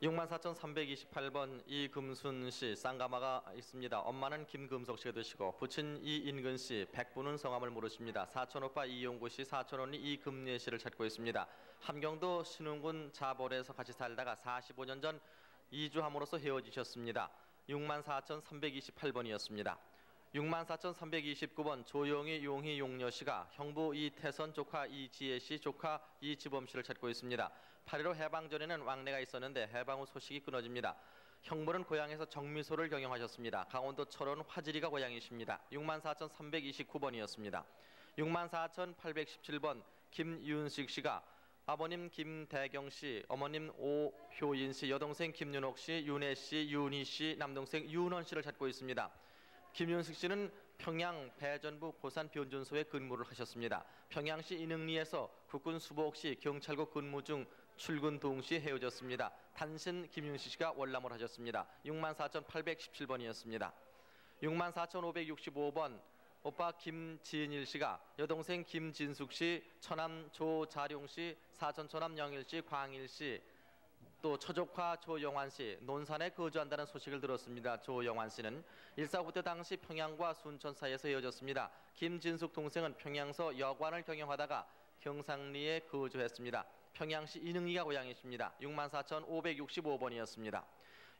64,328번 이금순 씨 쌍가마가 있습니다. 엄마는 김금석 씨가 되시고 부친 이인근 씨, 백부는 성함을 모르십니다. 사촌오빠 이용구 씨, 사촌언니 이금예 씨를 찾고 있습니다. 함경도 신흥군 자볼에서 같이 살다가 45년 전 이주함으로써 헤어지셨습니다. 64,328번이었습니다. 64,329번 조용희, 용희, 용녀 씨가 형부 이태선, 조카 이지혜 씨, 조카 이지범 씨를 찾고 있습니다. 8.15 해방 전에는 왕래가 있었는데 해방 후 소식이 끊어집니다. 형부는 고향에서 정미소를 경영하셨습니다. 강원도 철원 화지리가 고향이십니다. 64,329번이었습니다. 64,817번 김윤식 씨가 아버님 김대경 씨, 어머님 오효인 씨, 여동생 김윤옥 씨, 윤혜 씨, 윤희 씨, 남동생 윤원 씨를 찾고 있습니다. 김윤식 씨는 평양 배전부 고산 변전소에 근무를 하셨습니다. 평양시 인흥리에서 국군 수복시 경찰국 근무 중 출근 동시에 헤어졌습니다. 단신 김윤식 씨가 월남을 하셨습니다. 64,817번이었습니다. 64,565번 오빠 김진일 씨가 여동생 김진숙 씨, 처남 조자룡 씨, 사촌 처남 영일 씨, 광일 씨, 또 처조카 조영환 씨, 논산에 거주한다는 소식을 들었습니다. 조영환 씨는 일사후퇴 당시 평양과 순천 사이에서 헤어졌습니다. 김진숙 동생은 평양서 여관을 경영하다가 경상리에 거주했습니다. 평양시 인흥리가 고향이십니다. 64,565번이었습니다.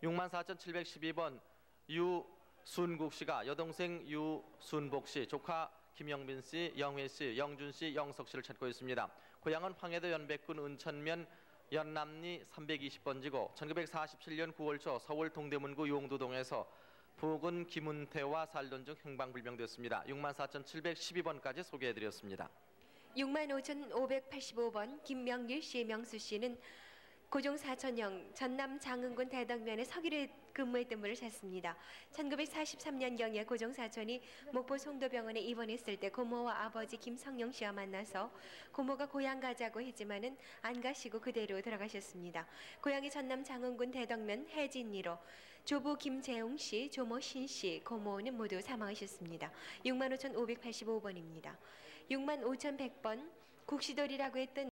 64,712번 유순국 씨가 여동생 유순복 씨, 조카 김영빈 씨, 영회 씨, 영준 씨, 영석 씨를 찾고 있습니다. 고향은 황해도 연백군 은천면 연남리 320번지고 1947년 9월 초 서울 동대문구 용두동에서 부군 김은태와 살던 중 행방불명됐습니다. 64,712번까지 소개해드렸습니다. 65,585번 김명길 씨, 명수 씨는 고종 사천형 전남 장흥군 대덕면에 서기를 근무했던 분을 찾습니다. 1943년경에 고종 사천이 목포 송도병원에 입원했을 때 고모와 아버지 김성영 씨와 만나서 고모가 고향 가자고 했지만은 안 가시고 그대로 돌아가셨습니다. 고향이 전남 장흥군 대덕면 해진리로 조부 김재웅 씨, 조모 신 씨, 고모는 모두 사망하셨습니다. 65,585번입니다. 65,100번 국시돌이라고 했던